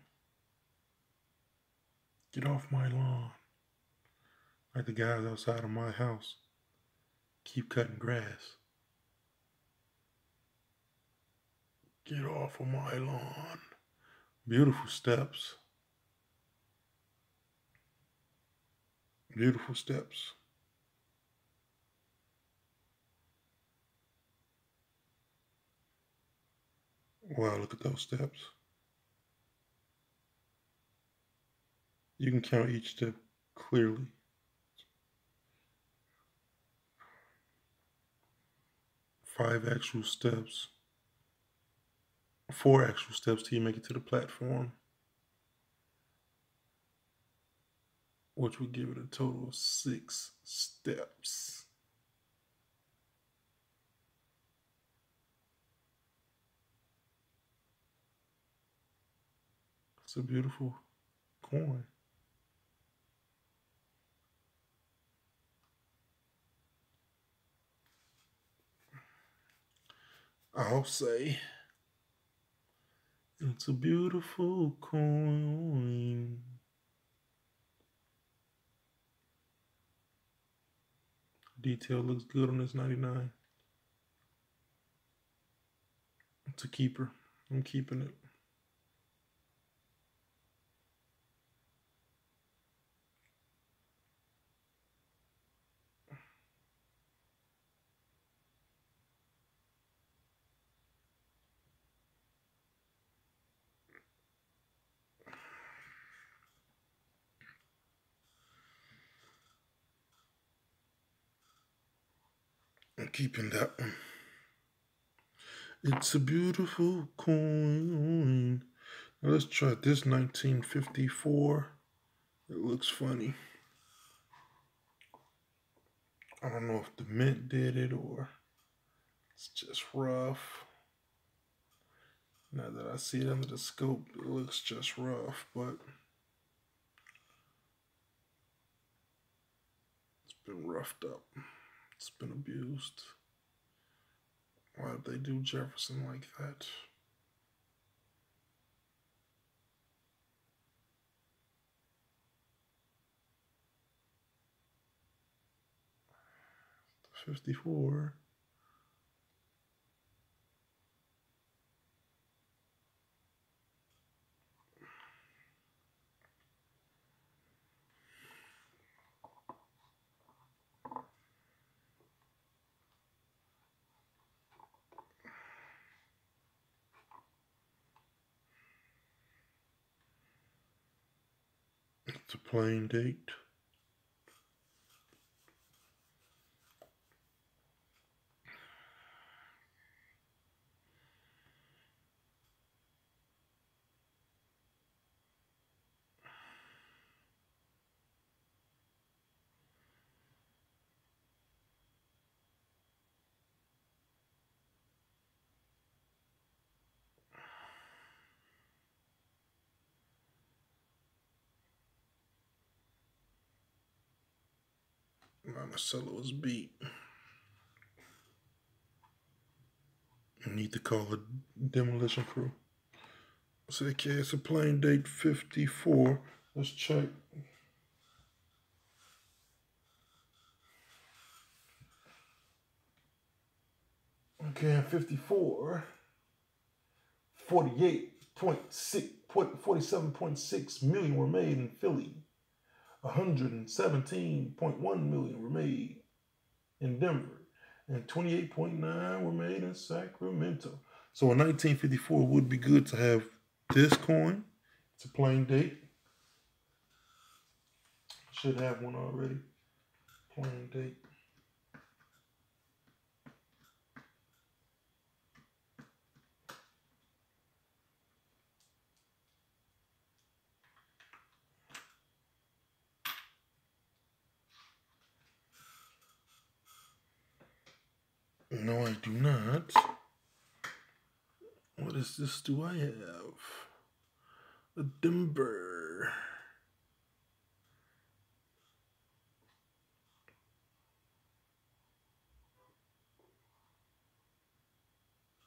Speaker 1: Get off my lawn. Like the guys outside of my house. Keep cutting grass. Get off of my lawn. Beautiful steps. Beautiful steps. Wow, look at those steps. You can count each step clearly. Four actual steps till you make it to the platform, which would give it a total of 6 steps. It's a beautiful coin. I'll say it's a beautiful coin. Detail looks good on this 99. It's a keeper. I'm keeping it. I'm keeping that one. It's a beautiful coin. Now let's try this 1954. It looks funny. I don't know if the mint did it or it's just rough. Now that I see it under the scope, it looks just rough, but it's been roughed up. It's been abused. Why did they do Jefferson like that? The 54. It's a plain date. Monticello is beat. I need to call a demolition crew. So, okay, it's a plain date 54. Let's check. Okay, 54. 47.6 million were made in Philly. 117.1 million were made in Denver. And 28.9 were made in Sacramento. So in 1954, it would be good to have this coin. It's a plain date. Should have one already. Plain date. No, I do not. What is this? Do I have? A Denver.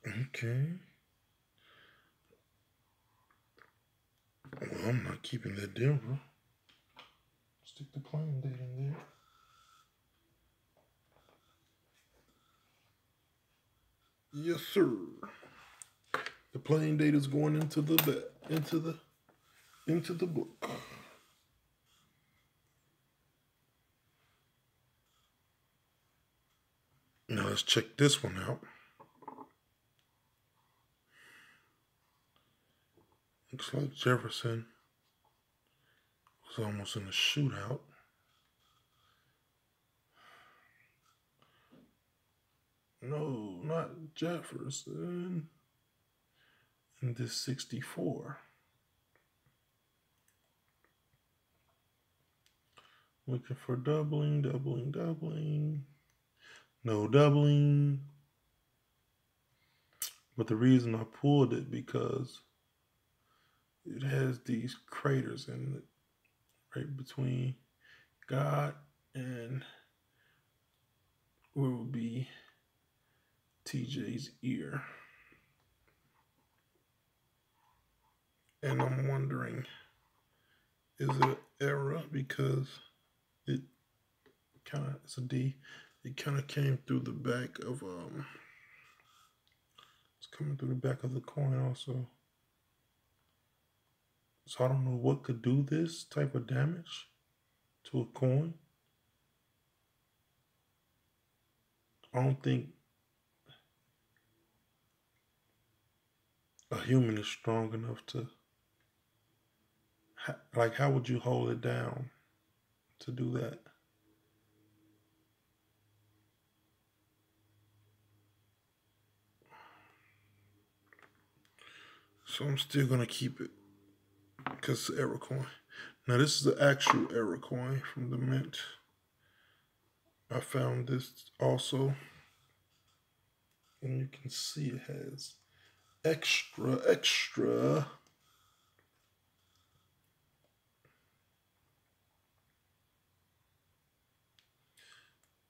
Speaker 1: Okay. Well, I'm not keeping that Denver. Stick the plain date in there. Yes, sir. The playing date is going into the book. Now let's check this one out. Looks like Jefferson was almost in a shootout. No, not Jefferson. In this 64. Looking for doubling. No doubling. But the reason I pulled it because it has these craters in it, right between God and where would be TJ's ear. And I'm wondering, is it an error because it's a D. It kind of came through the back of it's coming through the back of the coin also. So I don't know what could do this type of damage to a coin. I don't think a human is strong enough to, like, how would you hold it down to do that? So I'm still going to keep it because it's an error coin. Now this is the actual error coin from the mint. I found this also. And you can see it has extra.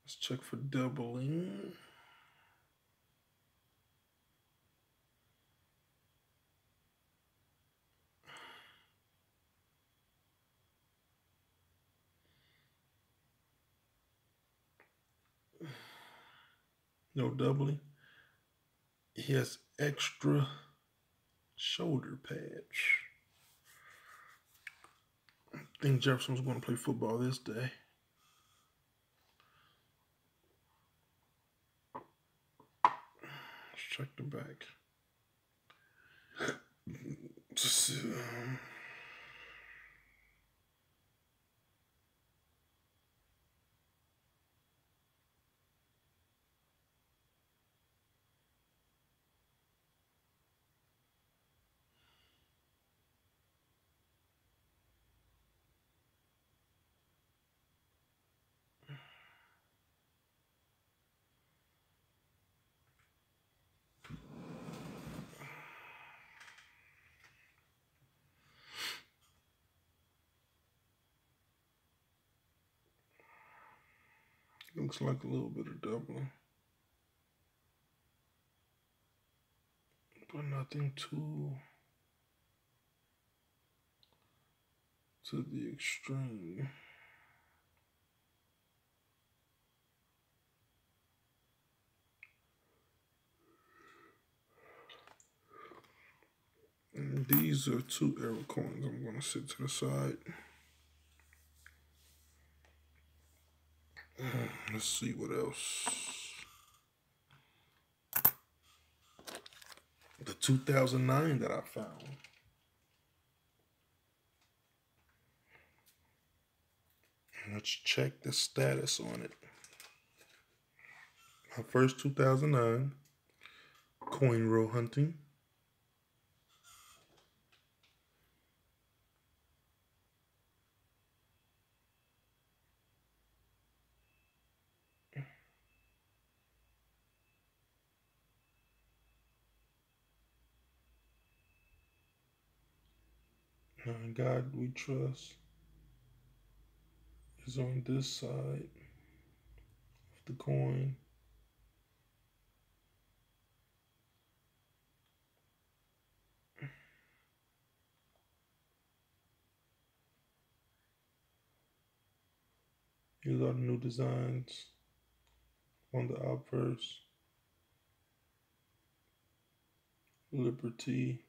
Speaker 1: Let's check for doubling. No doubling. He has extra shoulder pads. I think Jefferson was going to play football this day. Let's check the back. Looks like a little bit of doubling, but nothing too to the extreme. And these are 2 error coins I'm going to sit to the side. Let's see what else. The 2009 that I found. Let's check the status on it. My first 2009 coin roll hunting. In God we trust is on this side of the coin. Here's all the new designs on the obverse. Liberty.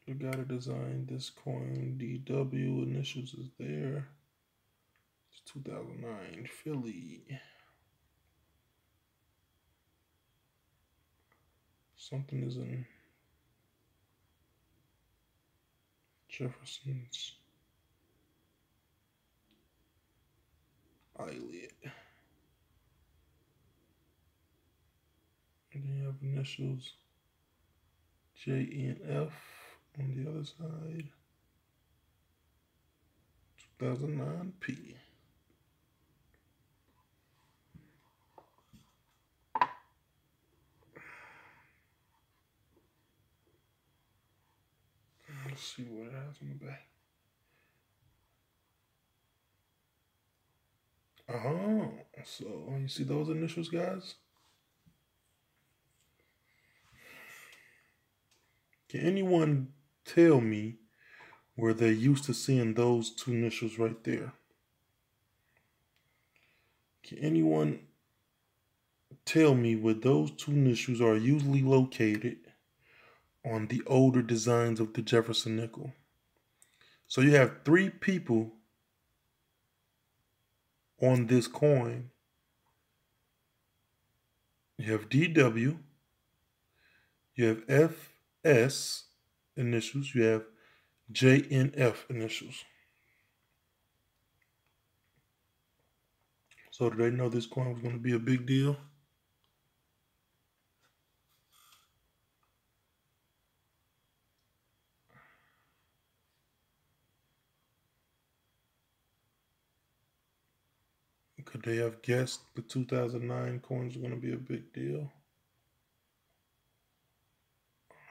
Speaker 1: You gotta design this coin. DW initials is there. It's 2009 Philly. Something is in Jefferson's eyelid. And then you have initials J, E, and F on the other side. 2009 P. Let's see what it has on the back. So you see those initials, guys? Can anyone tell me where they're used to seeing those two initials right there? Can anyone tell me where those two initials are usually located on the older designs of the Jefferson nickel? So you have three people on this coin. You have DW, you have FS initials, you have JNF initials. So did they know this coin was going to be a big deal? Could they have guessed the 2009 coins were going to be a big deal?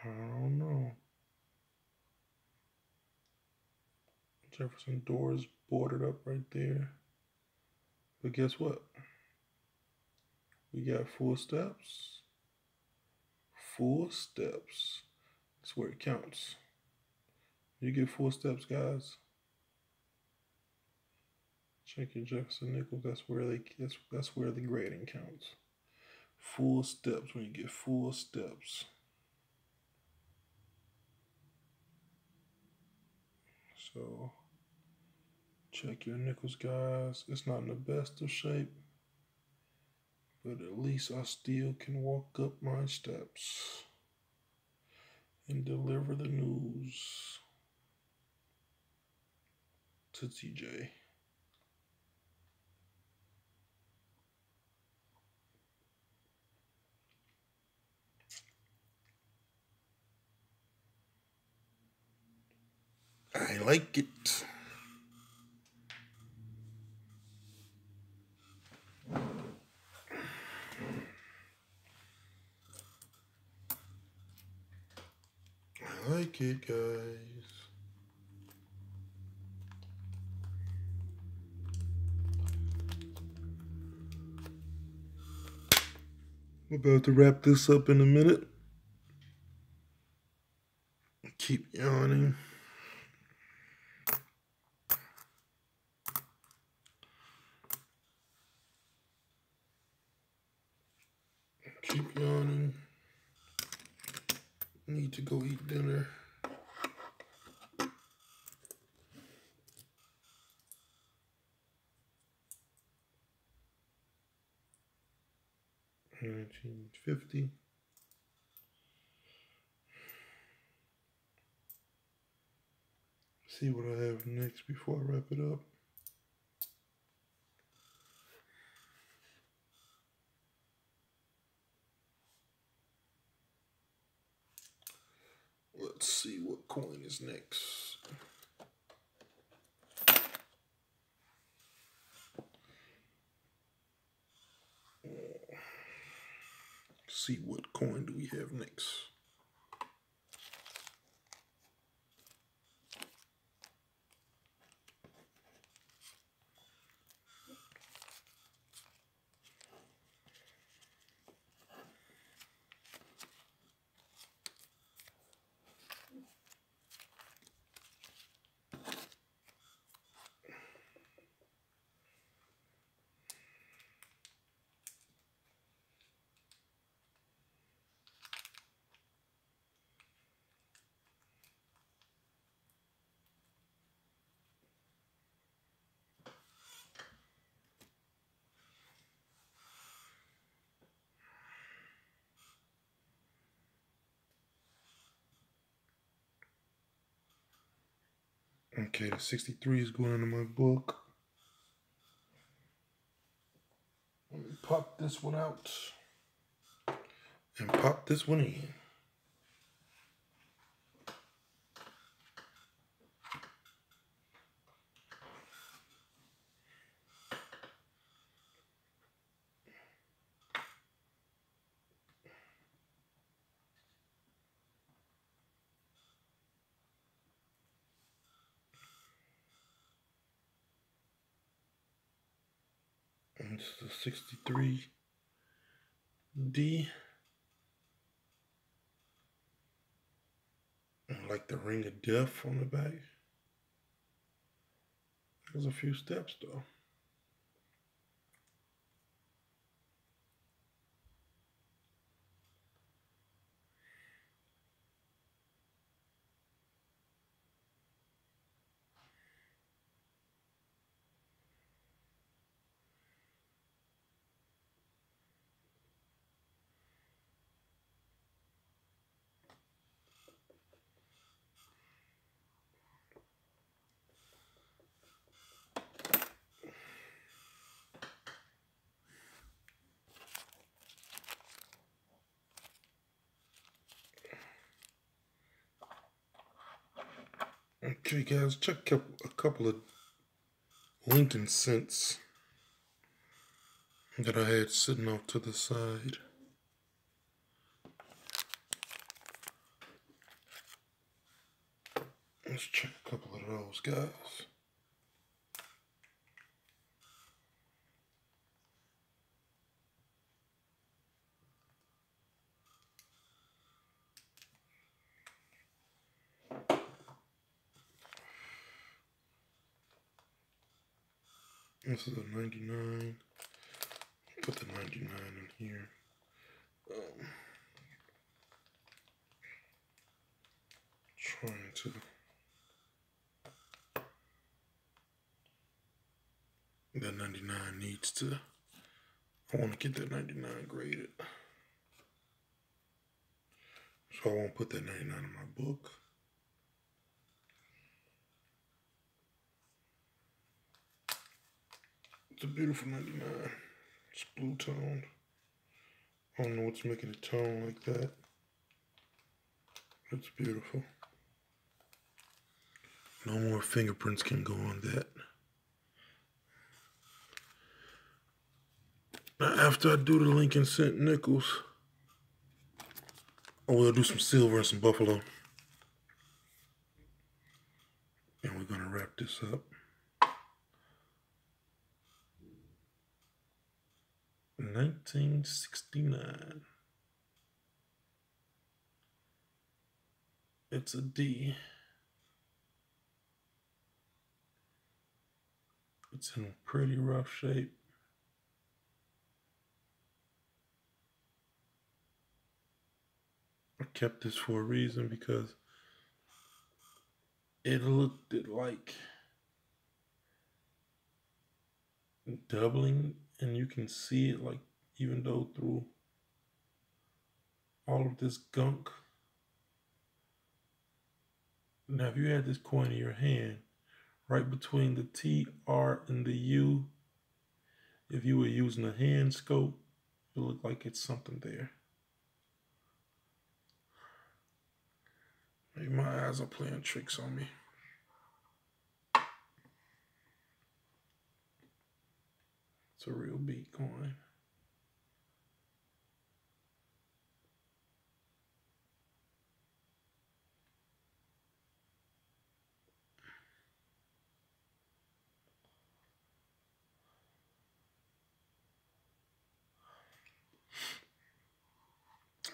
Speaker 1: I don't know. Jefferson doors boarded up right there. But guess what? We got 4 steps. 4 steps. That's where it counts. You get 4 steps, guys. Check your Jefferson nickels. That's where the grading counts. 4 steps when you get 4 steps. So check your nickels, guys. It's not in the best of shape, but at least I still can walk up my steps and deliver the news to TJ. I like it. I like it, guys. We're about to wrap this up in a minute. Keep yawning. Keep yawning. Need to go eat dinner. $19.50. See what I have next before I wrap it up. Let's see what coin is next. See what coin do we have next. Okay, the 63 is going into my book. Let me pop this one out and pop this one in. And it's the 63D. I like the ring of death on the back. There's a few steps though. Okay, guys, check out a couple of Lincoln cents that I had sitting off to the side. Let's check a couple of those, guys. This is a 99. Put the 99 in here. Trying to. That 99 needs to. I want to get that 99 graded. So I won't put that 99 in my book. It's a beautiful 99. It's blue toned. I don't know what's making it tone like that. It's beautiful. No more fingerprints can go on that. Now after I do the Lincoln cent nickels, I will do some silver and some buffalo. And we're gonna wrap this up. 1969. It's a D. It's in pretty rough shape. I kept this for a reason because it looked like doubling, and you can see it like even though through all of this gunk. Now if you had this coin in your hand, right between the T, R, and the U, if you were using a hand scope, it looked like it's something there. Maybe my eyes are playing tricks on me. It's a real beat coin.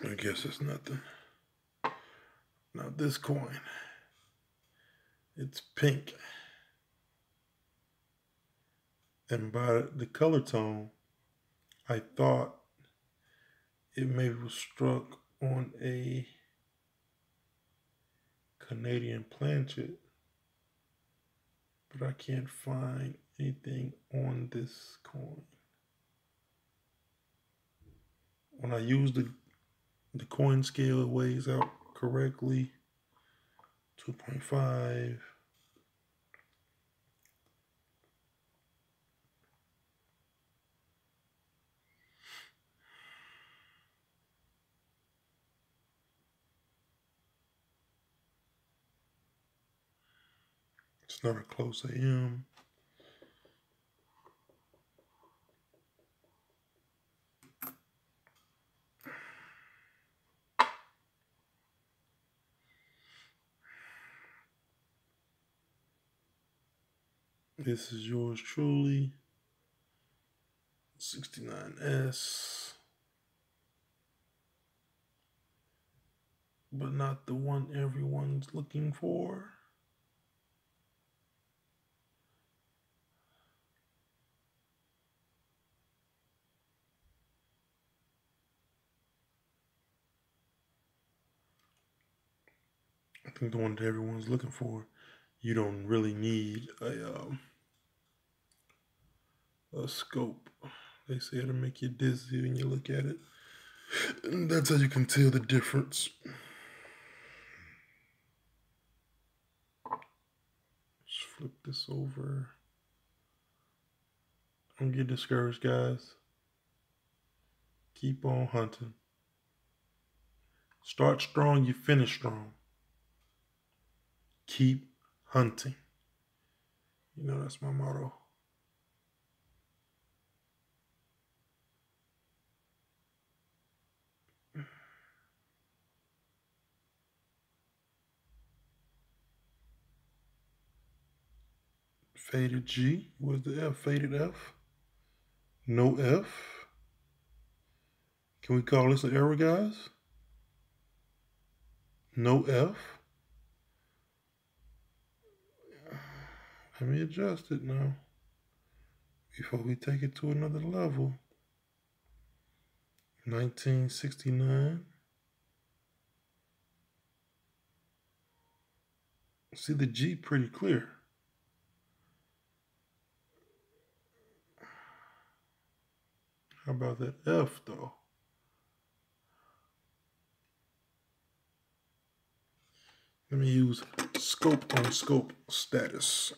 Speaker 1: I guess it's nothing. Now this coin, it's pink. And by the color tone, I thought it maybe was struck on a Canadian planchet, but I can't find anything on this coin. When I use the coin scale, it weighs out correctly, 2.5, It's not a close AM. This is yours truly, 69S, but not the one everyone's looking for. I think the one that everyone's looking for. You don't really need a scope. They say it'll make you dizzy when you look at it. And that's how you can tell the difference. Just flip this over. Don't get discouraged, guys. Keep on hunting. Start strong, you finish strong. Keep hunting. You know, that's my motto. Faded G. Where's the F? Faded F. No F. Can we call this an error, guys? No F. Let me adjust it now before we take it to another level. 1969. See the G pretty clear. How about that F though? Let me use scope on scope status.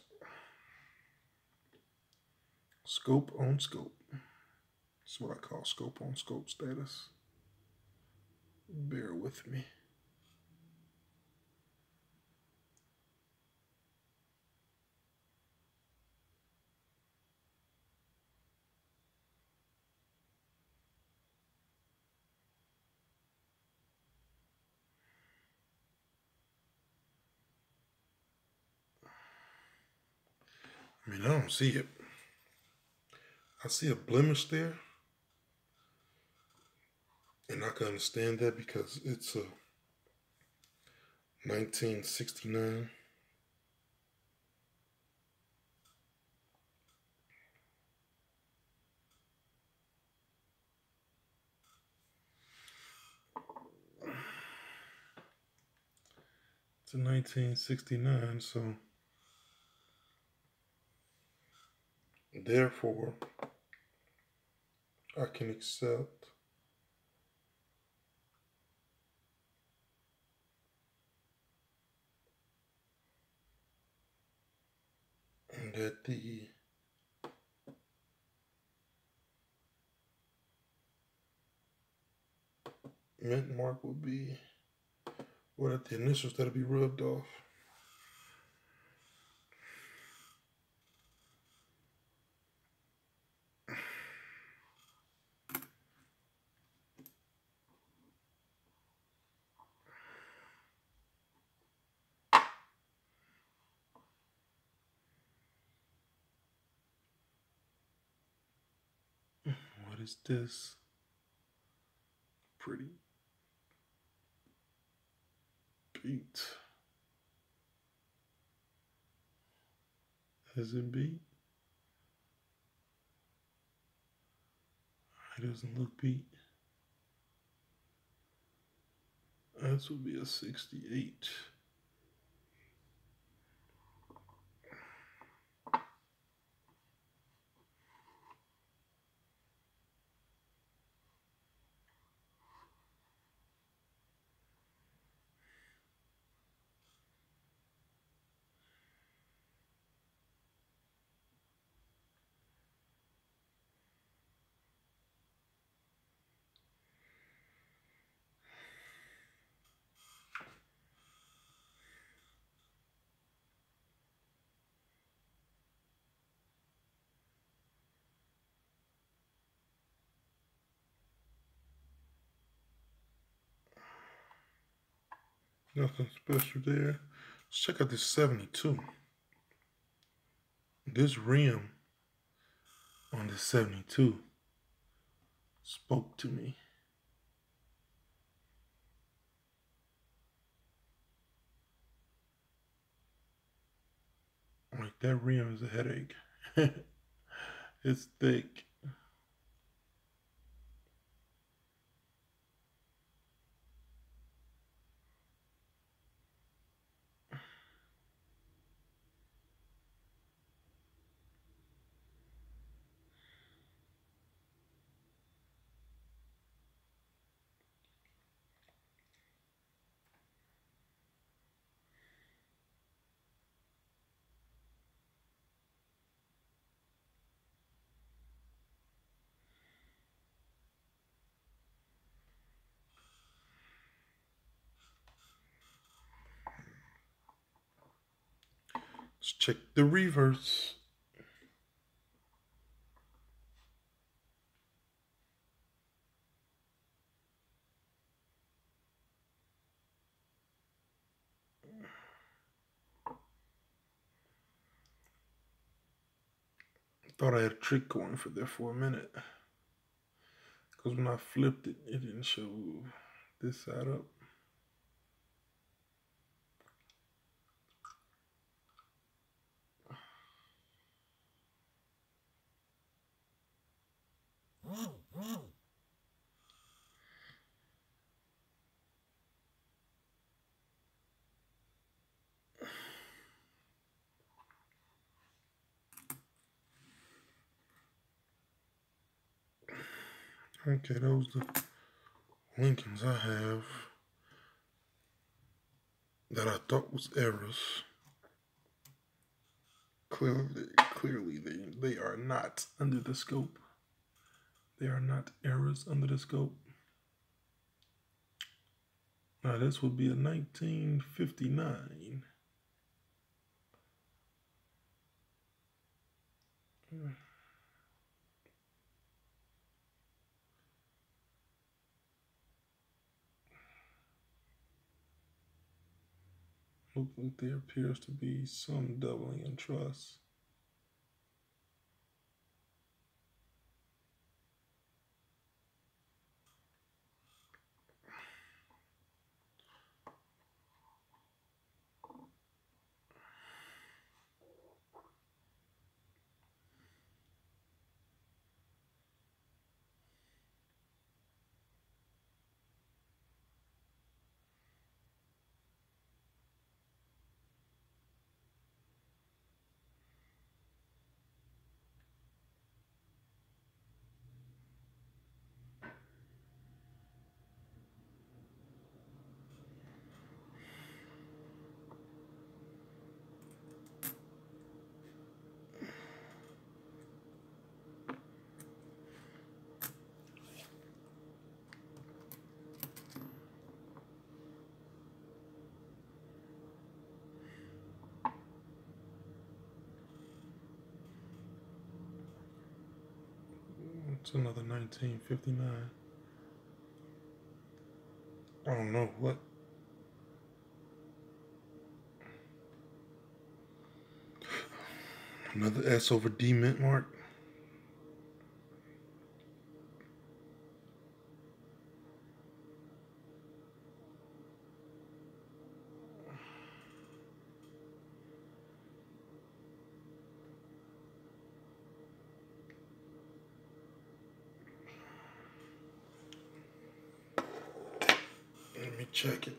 Speaker 1: Scope on scope. That's what I call scope on scope status. Bear with me. I mean, I don't see it. I see a blemish there. And I can understand that because it's a 1969. It's a 1969, so therefore I can accept that the mint mark will be, what at the initials that'll be rubbed off. What is this? Pretty beat. Has it beat? It doesn't look beat. This would be a 68. Nothing special there. Let's check out this 72. This rim on this 72 spoke to me. Like, that rim is a headache. It's thick. Let's check the reverse. Thought I had a trick going for there for a minute. Because when I flipped it, it didn't show this side up. Okay, those are the Lincolns I have that I thought was errors. Clearly they are not under the scope. They are not errors under the scope. Now this would be a 1959. Looks like there appears to be some doubling in truss. It's another 1959. I don't know what. Another S over D mint mark. Let me check it.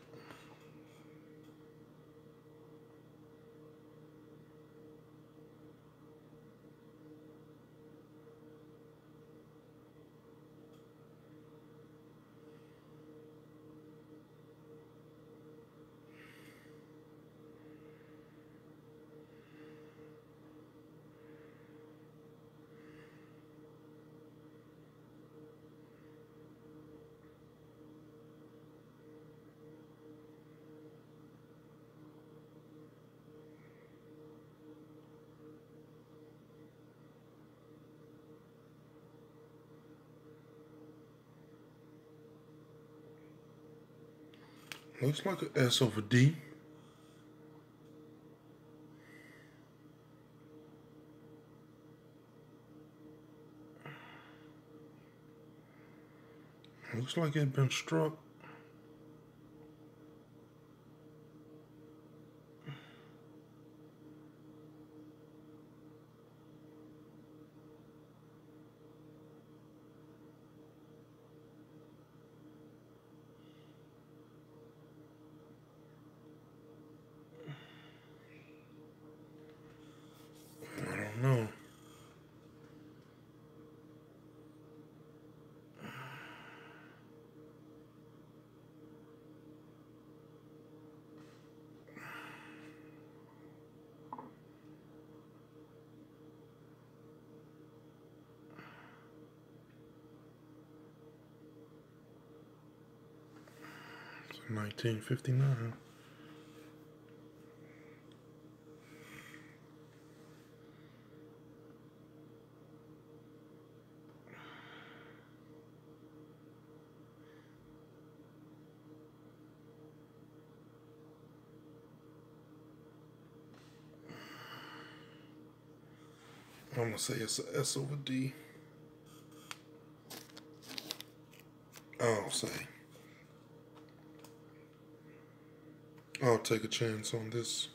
Speaker 1: Looks like an S over D. Looks like it's been struck. I don't know. It's 1959. I'm gonna say it's a S over D. I'll take a chance on this.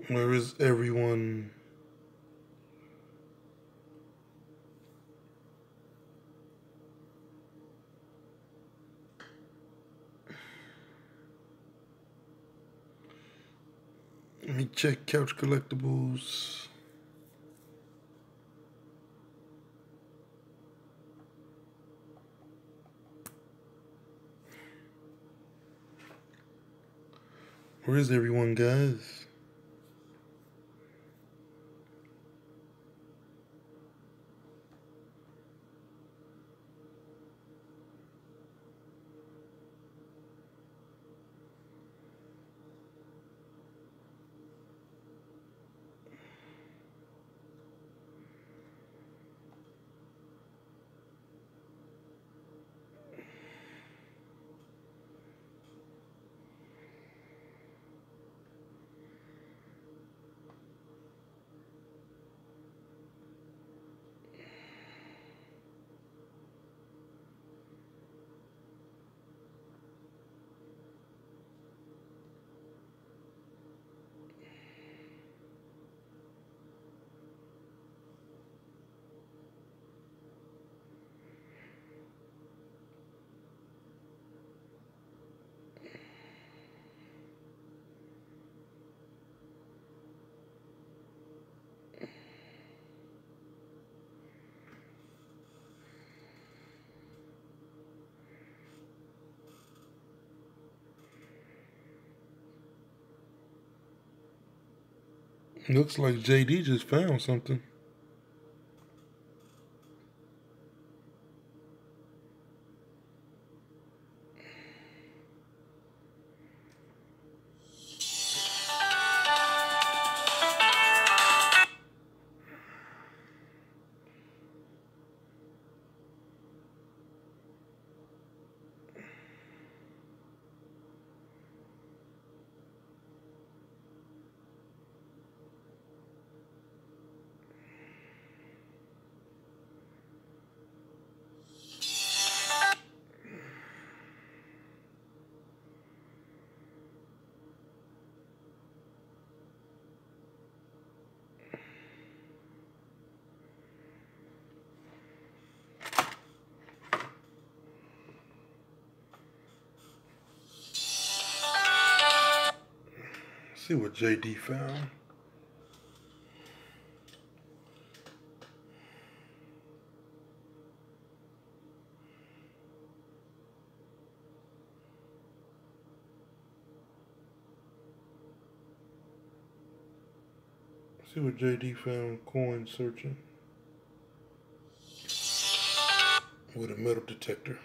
Speaker 1: Where is everyone? Let me check Couch Collectibles. Where is everyone, guys? Looks like JD just found something. See what JD found. See what JD found. Coin searching with a metal detector.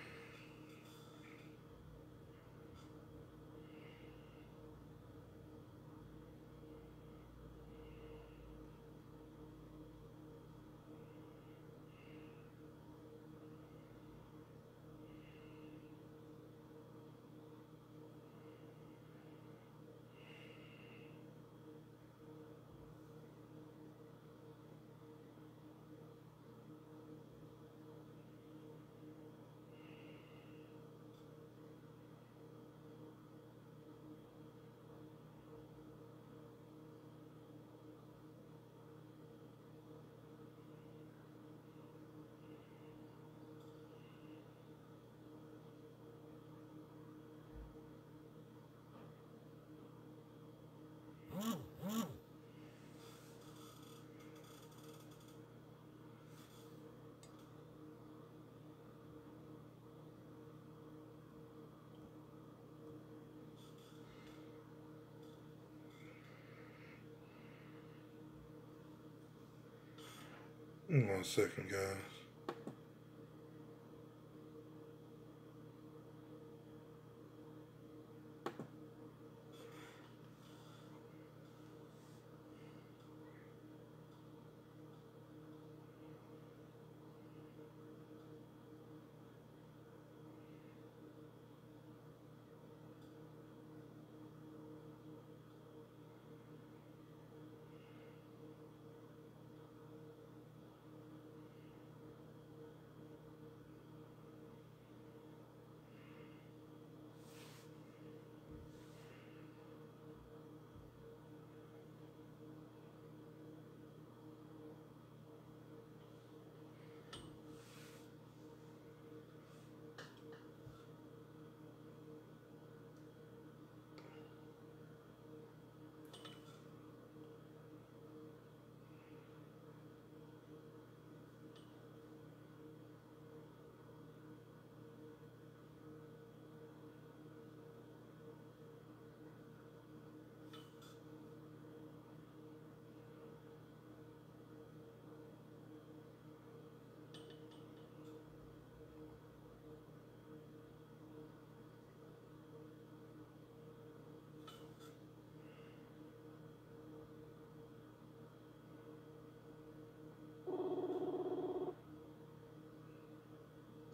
Speaker 1: 1 second, guys.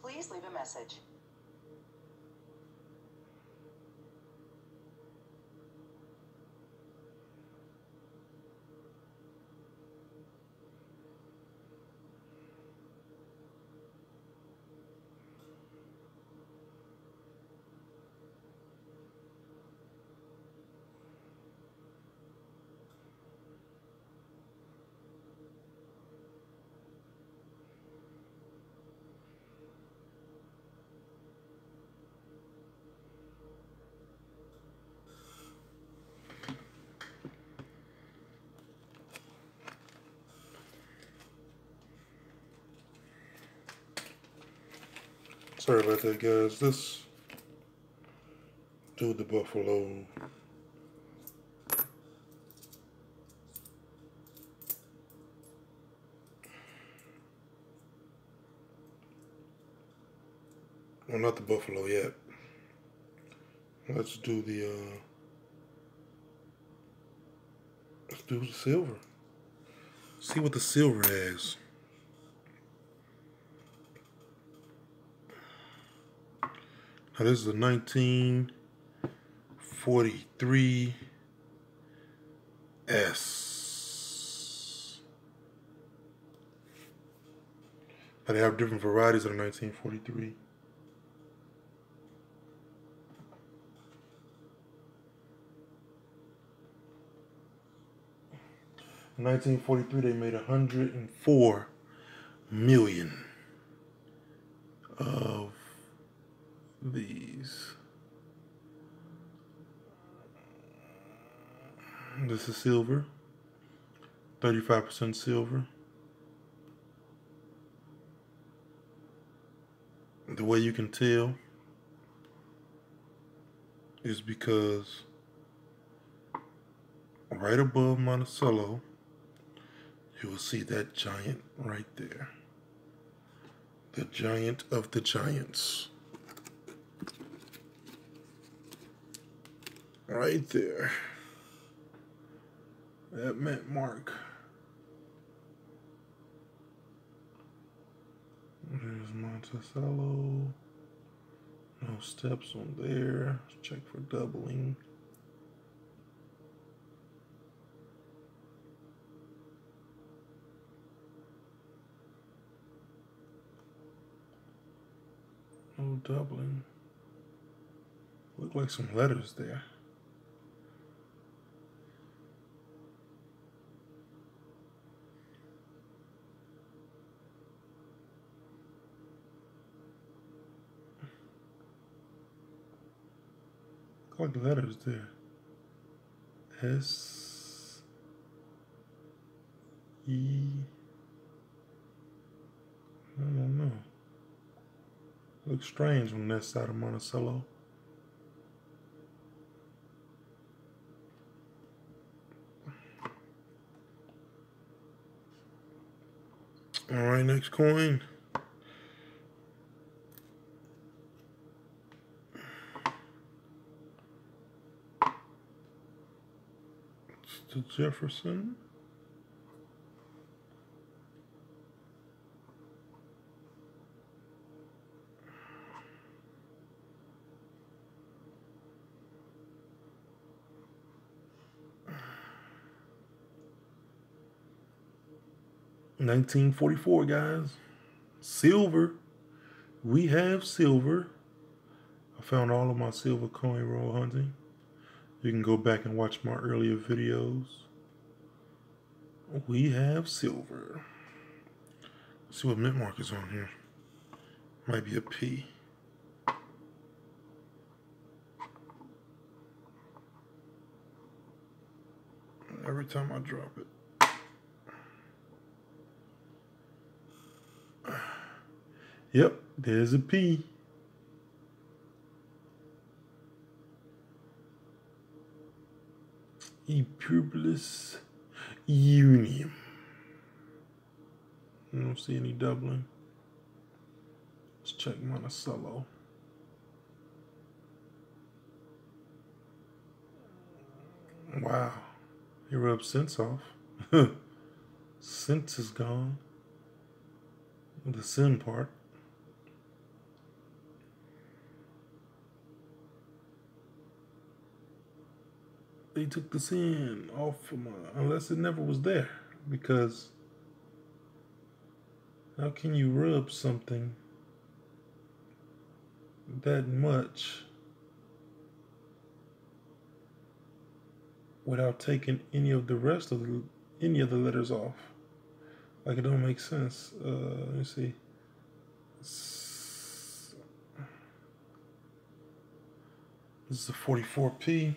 Speaker 5: Please leave a message.
Speaker 1: Sorry about that, guys. Let's do the Buffalo. Well, not the Buffalo yet. Let's do the let's do the silver. See what the silver has. Now this is a 1943 S. Now they have different varieties of the 1943. In 1943, they made 104 million of these. This is silver, 35% silver. The way you can tell is because right above Monticello, you will see that giant right there. The giant of the giants. Right there. That meant mark. There's Monticello. No steps on there. Let's check for doubling. No doubling. Look like some letters there. Look like letters there. S E. I don't know. Looks strange on that side of Monticello. All right, next coin. It's the Jefferson. $19.44, guys. Silver. We have silver. I found all of my silver coin roll hunting. You can go back and watch my earlier videos. We have silver. Let's see what mint mark is on here. Might be a P. Every time I drop it. Yep, there's a P. Epurblis unium. I don't see any doubling. Let's check Monticello. Wow, he rubbed sense off. Sense is gone. The sin part. They took the sin off of my, unless it never was there, because how can you rub something that much without taking any of the rest of any of the letters off? Like, it don't make sense. Let me see. This is a 44P.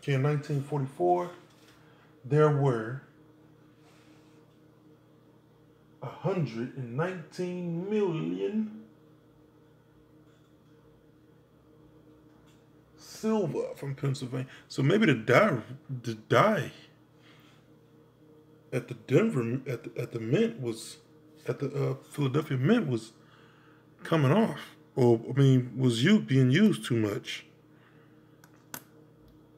Speaker 1: Okay, in 1944, there were 119 million silver from Pennsylvania. So maybe the dye at the Denver at the mint was at the Philadelphia Mint was coming off, or I mean, was being used too much.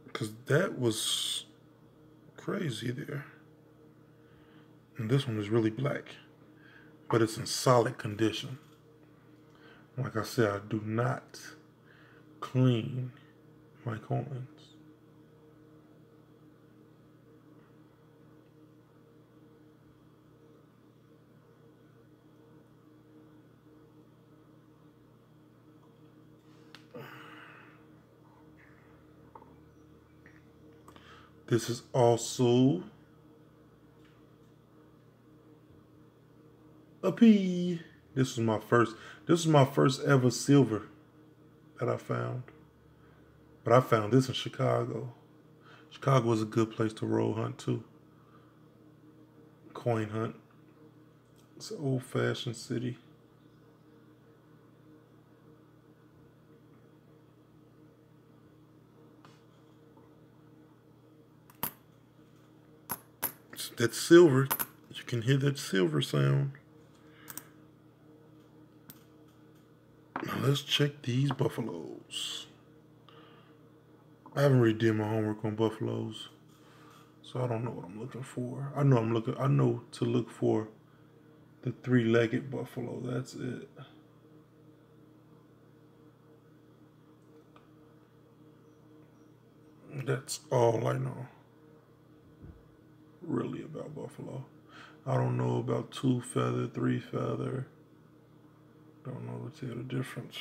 Speaker 1: Because that was crazy there. And this one is really black. But it's in solid condition. Like I said, I do not clean my coins. This is also a P. This was my first ever silver that I found. But I found this in Chicago. Chicago was a good place to roll hunt too. Coin hunt. It's an old-fashioned city. That silver, you can hear that silver sound. Now let's check these buffaloes. I haven't really did my homework on buffaloes, so I don't know what I'm looking for. I know to look for the three-legged buffalo. That's it. That's all I know really about buffalo. I don't know about two feather, three feather. Don't know what's the difference.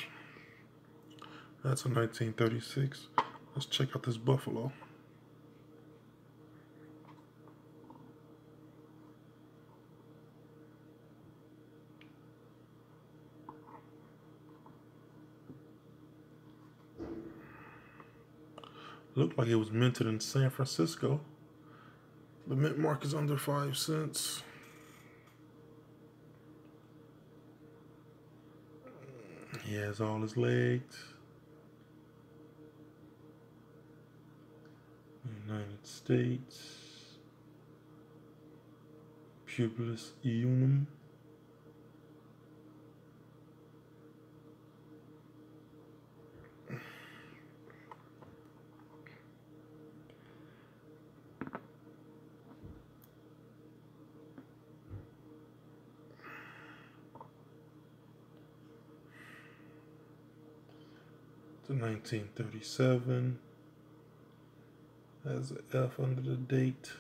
Speaker 1: That's a 1936. Let's check out this buffalo. Looked like it was minted in San Francisco. The mint mark is under 5 cents. He has all his legs. United States. Publius Eunum. To 1937 has an F under the date.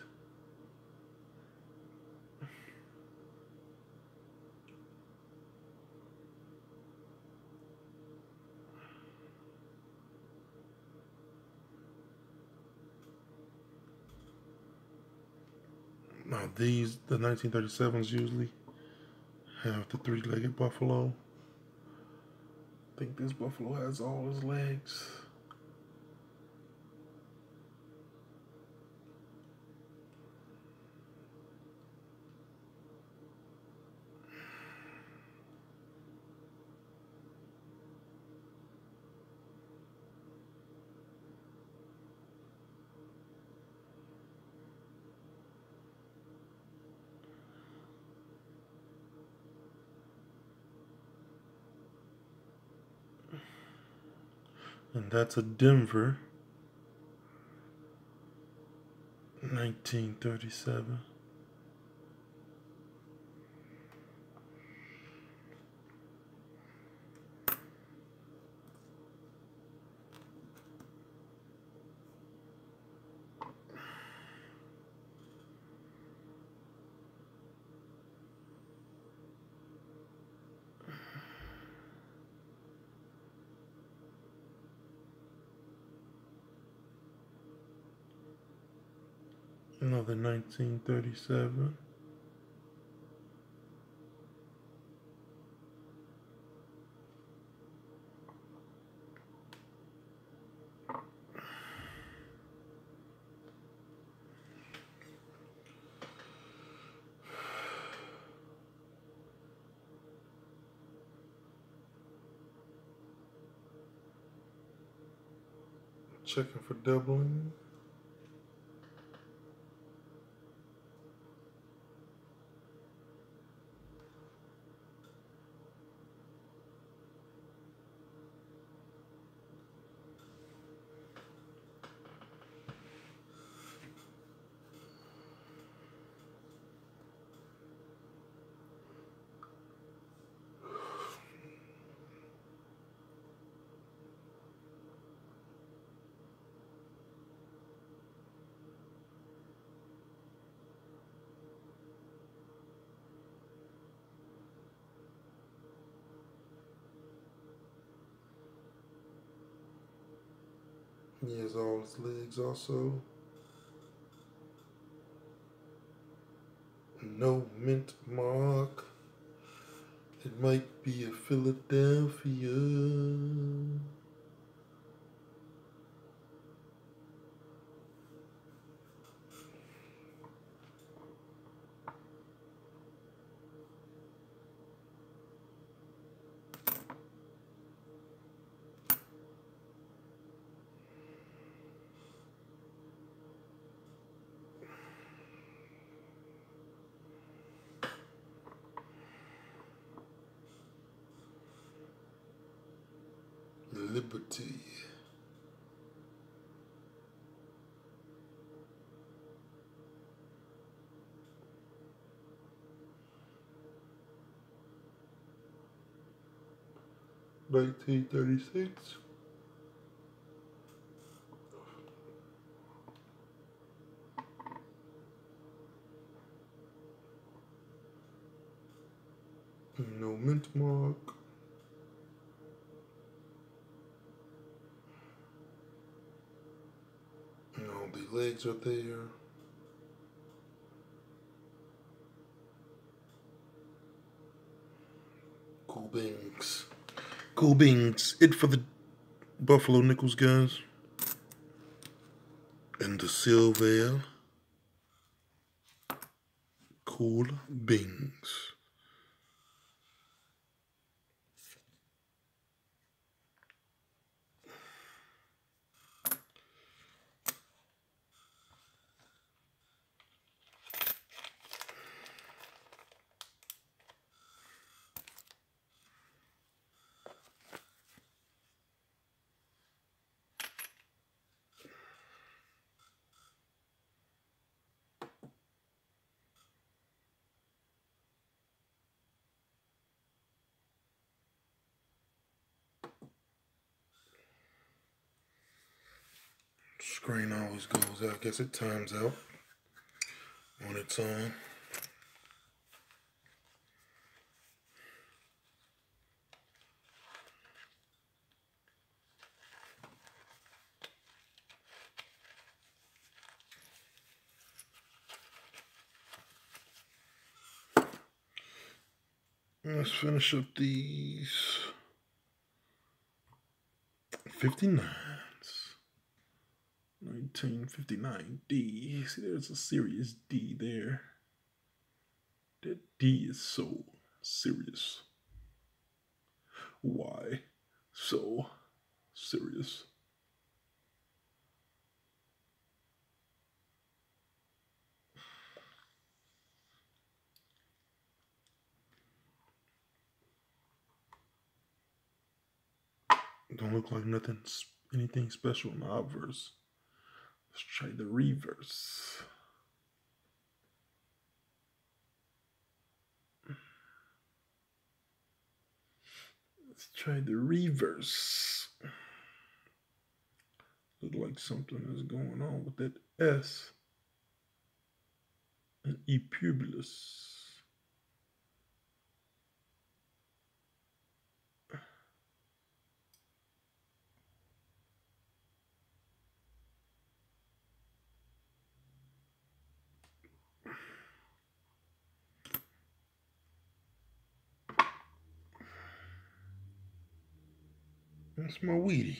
Speaker 1: Now the 1937s usually have the three-legged buffalo. I think this buffalo has all his legs. And that's a Denver, 1937. Another 1937. Checking for doubling. He has all his legs also. No mint mark. It might be a Philadelphia. Liberty. $19.36. No mint mark. All the legs are there. Cool beans. Cool beans. It for the Buffalo Nickels, guys. And the Silvale. Cool beans. Screen always goes out. I guess it times out on its own. Let's finish up these 59s. 1959D. See, there's a serious D there. That D is so serious. Why so serious? Don't look like anything special in the obverse. Let's try the reverse. Let's try the reverse. Look like something is going on with that S and ePubulus. That's my Wheatie.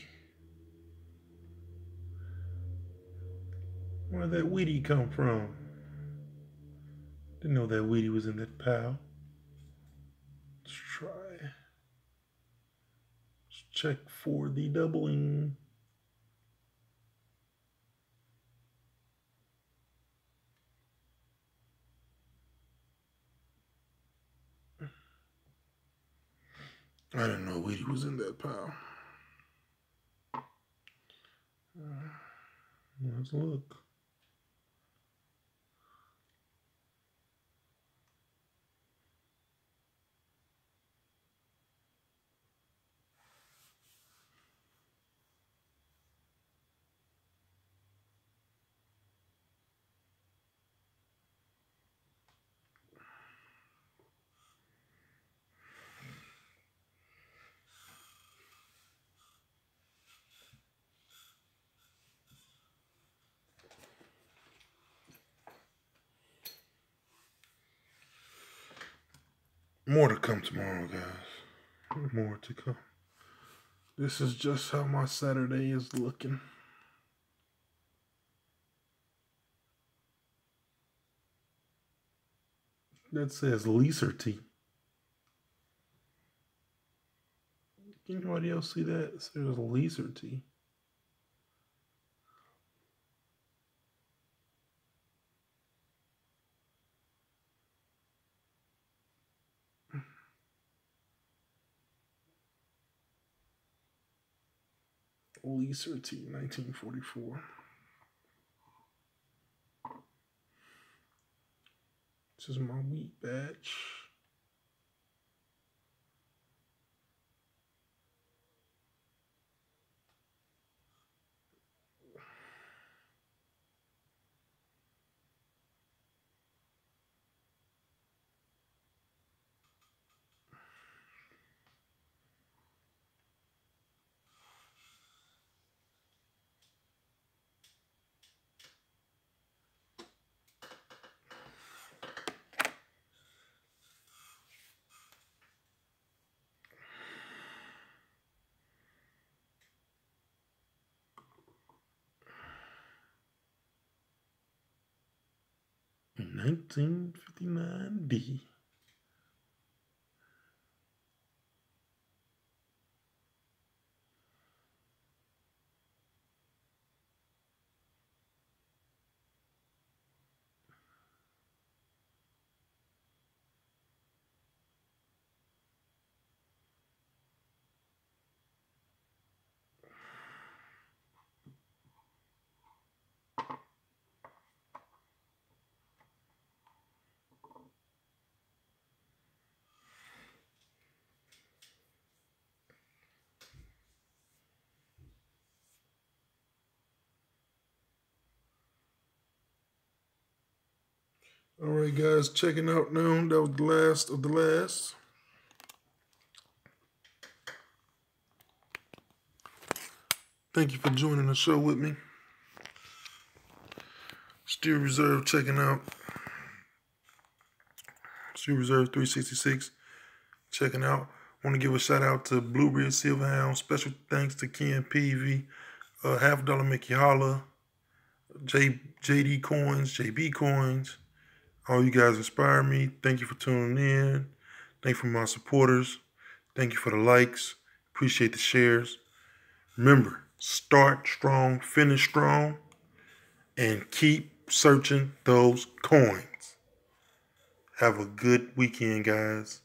Speaker 1: Where'd that Wheatie come from? Didn't know that Wheatie was in that pile. Let's try. Let's check for the doubling. I didn't know Wheatie was in that pile. Let's look. More to come tomorrow, guys. More to come. This is just how my Saturday is looking. That says Leaserty. Can anybody else see that? It says Leaserty. Leaserty, 1944. This is my wheat batch. In 1959D. All right, guys, checking out now. That was the last of the last. Thank you for joining the show with me. Steel Reserve checking out. Steel Reserve 366 checking out. Want to give a shout out to Blueberry Silverhound. Special thanks to Ken Peavy, Half $1 Mickey Holla, JD Coins, JB Coins. All you guys inspire me. Thank you for tuning in. Thank you for my supporters. Thank you for the likes. Appreciate the shares. Remember, start strong, finish strong, and keep searching those coins. Have a good weekend, guys.